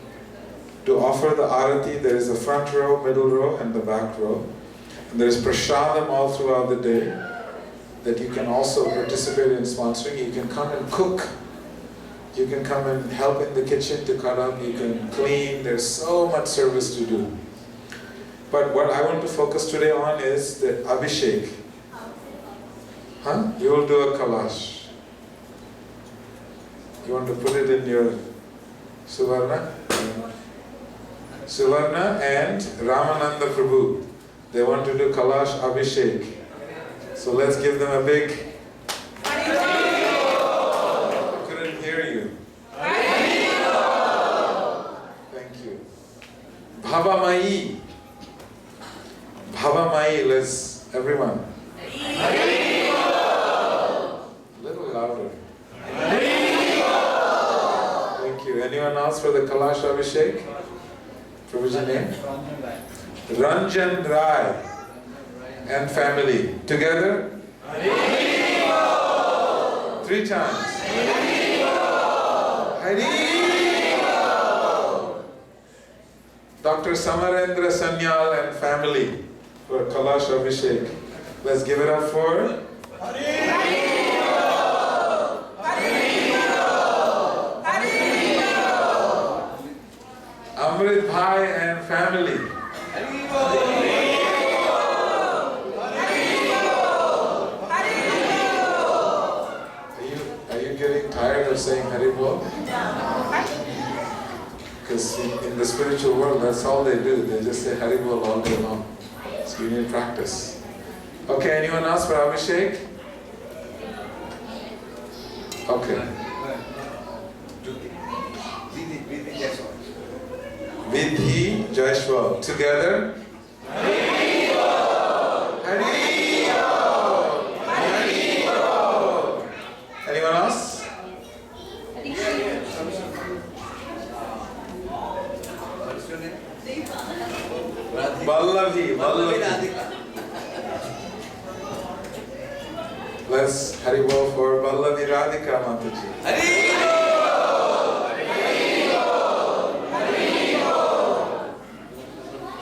offer the arati. There is a front row, middle row, and the back row. And there is prasadam all throughout the day that you can also participate in sponsoring. You can come and cook. You can come and help in the kitchen to cut up. You can clean. There's so much service to do. But what I want to focus today on is the abhishek. Huh? You will do a kalash. You want to put it in your Suvarna? Suvarna and Ramananda Prabhu. They want to do kalash abhishek. So let's give them a big... I couldn't hear you. Thank you. Bhavamai. Bhavamai, let's, everyone. A little louder. Thank you. Anyone else for the Kalash Abhishek? Prabhu's name? Ranjan Rai and family. Together? 3 times. Hari. Dr. Samarendra Sanyal and family for Kalash Abhishek. Let's give it up for Amrit Bhai and family. Are you getting tired of saying Haribol? Because in the spiritual world, that's all they do. They just say Haribol all day long. So you need practice. Okay, anyone else for Abhishek? Okay. Vidhi Jaishwal. Together? Haribol! Haribol! Haribol! Vallavi, Vallavi. Let's Hari Bol for Vallavi Radhika Mataji. Hari Bol! Hari Bol! Hari Bol!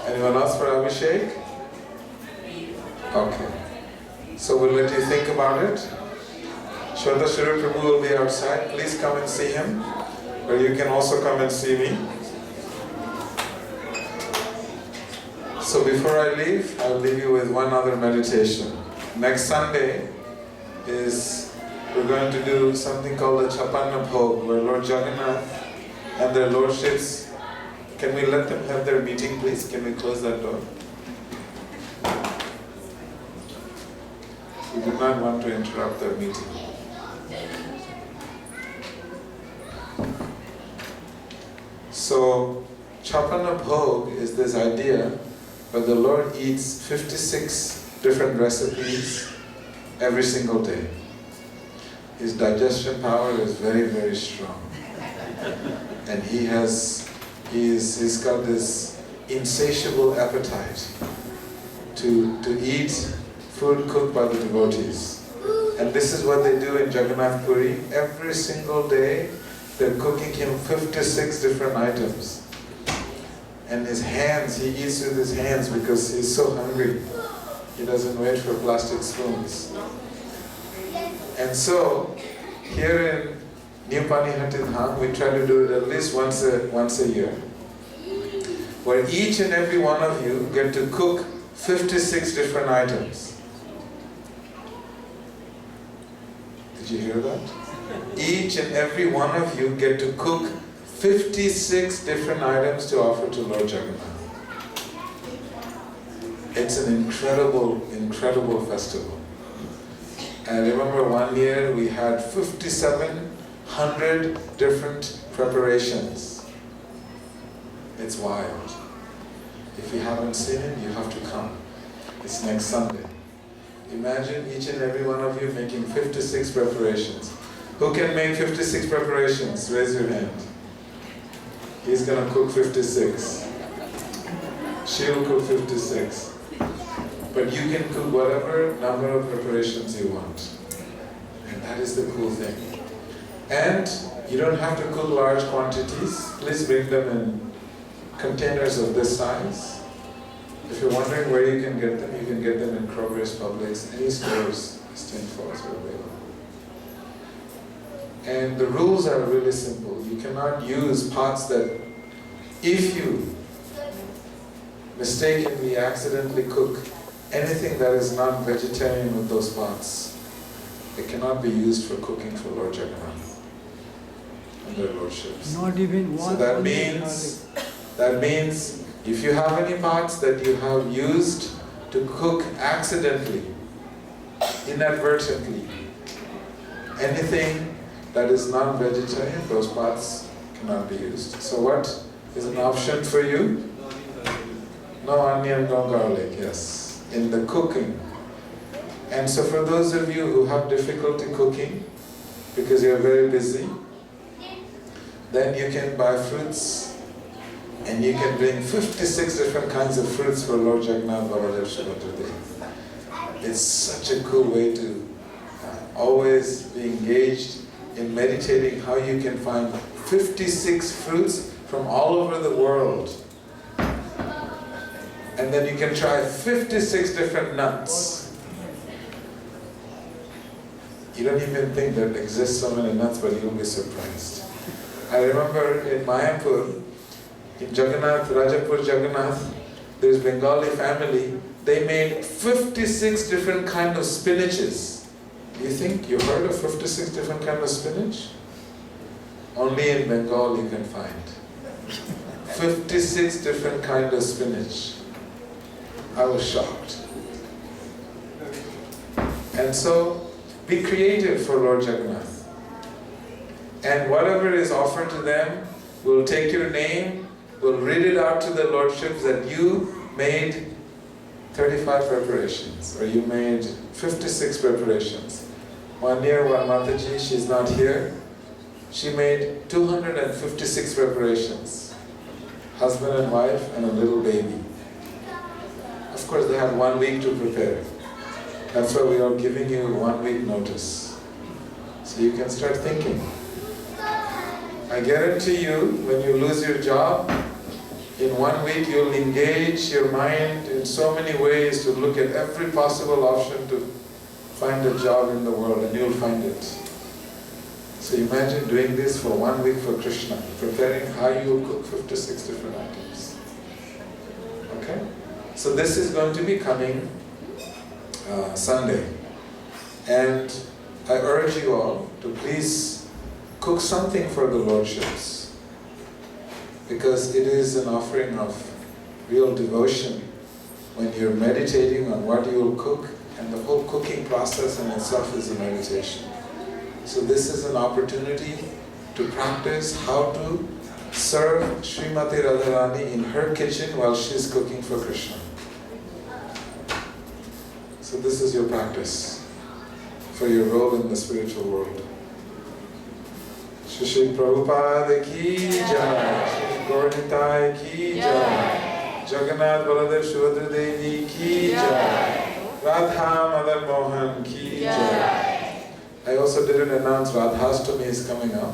Anyone else for Abhishek? Okay. So we'll let you think about it. Shraddha Shri Prabhu will be outside. Please come and see him. Or you can also come and see me. So before I leave, I'll leave you with one other meditation. Next Sunday we're going to do something called the Chapanna Bhog, where Lord Jagannath and their lordships, can we let them have their meeting, please? Can we close that door? We do not want to interrupt their meeting. So, Chapanna Bhog is this idea where the Lord eats 56 different recipes every single day. His digestion power is very, very strong. And he's got this insatiable appetite to eat food cooked by the devotees. And this is what they do in Jagannath Puri. Every single day, they're cooking him 56 different items. And his hands, he eats with his hands because he's so hungry. He doesn't wait for plastic spoons. And so, here in New Panihatidham, we try to do it at least once a year, where each and every one of you get to cook 56 different items. Did you hear that? Each and every one of you get to cook 56 different items to offer to Lord Jagannath. It's an incredible, incredible festival. And I remember one year we had 5,700 different preparations. It's wild. If you haven't seen it, you have to come. It's next Sunday. Imagine each and every one of you making 56 preparations. Who can make 56 preparations? Raise your hand. He's going to cook 56. She'll cook 56. But you can cook whatever number of preparations you want. And that is the cool thing. And you don't have to cook large quantities. Please bring them in containers of this size. If you're wondering where you can get them, you can get them in Kroger's, Publix, any stores, Eastern Falls are available. And the rules are really simple. You cannot use pots that, if you mistakenly, accidentally cook anything that is not vegetarian with those pots, it cannot be used for cooking for Lord Jagannath and their lordships. Not even one. So that means if you have any pots that you have used to cook accidentally, inadvertently, anything that is non-vegetarian, those pots cannot be used. So what is an option for you? No onion, no garlic, yes. In the cooking. And so for those of you who have difficulty cooking, because you're very busy, then you can buy fruits, and you can bring 56 different kinds of fruits for Lord Jagannath Baladev Subhadra. It's such a cool way to always be engaged in meditating how you can find 56 fruits from all over the world. And then you can try 56 different nuts. You don't even think there exist so many nuts, but you'll be surprised. I remember in Mayapur, in Jagannath, Rajapur Jagannath, there's Bengali family, they made 56 different kinds of spinaches. You think you heard of 56 different kinds of spinach? Only in Bengal you can find. 56 different kinds of spinach. I was shocked. And so, be creative for Lord Jagannath. And whatever is offered to them, we'll take your name, we'll read it out to the lordships that you made 35 preparations, or you made 56 preparations. One year, one Mataji, she's not here, she made 256 preparations. Husband and wife and a little baby. Of course, they had 1 week to prepare. That's why we are giving you 1 week notice. So you can start thinking. I guarantee you, when you lose your job, in 1 week you'll engage your mind in so many ways to look at every possible option to find a job in the world, and you'll find it. So imagine doing this for 1 week for Krishna, preparing how you will cook 56 different items. Okay? So this is going to be coming Sunday. And I urge you all to please cook something for the Lordships, because it is an offering of real devotion when you're meditating on what you will cook, and the whole cooking process in itself is a meditation. So this is an opportunity to practice how to serve Srimati Radharani in her kitchen while she's cooking for Krishna. So this is your practice for your role in the spiritual world. Shri Prabhupada ki jai, Gaur Nitai ki jai, Jagannath Baladev Subhadra Devi ki jai, Radha Madan Mohan ki jai. I also didn't announce Radhastami is coming up,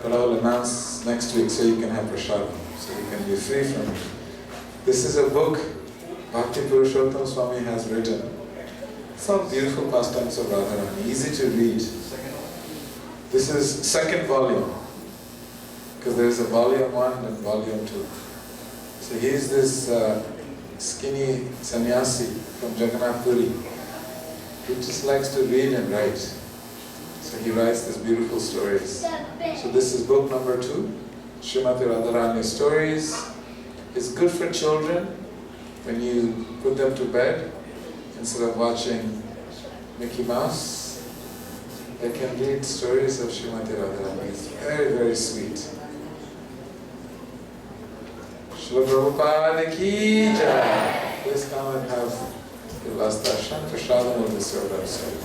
but I will announce next week so you can have prasad, so you can be free from it. This is a book Bhakti Purushottam Swami has written. Some beautiful pastimes of Radharani, easy to read. This is second volume, because there is a volume 1 and volume 2. So he is this skinny sannyasi from Jagannath Puri. He just likes to read and write. So he writes these beautiful stories. So this is book number 2, Srimati Radharani Stories. It's good for children when you put them to bed. Instead of watching Mickey Mouse, they can read stories of Srimati Radharani. It's very, very sweet. Srila Prabhupada ki jai. Please come and have your last darshan. Prashadam will be served outside.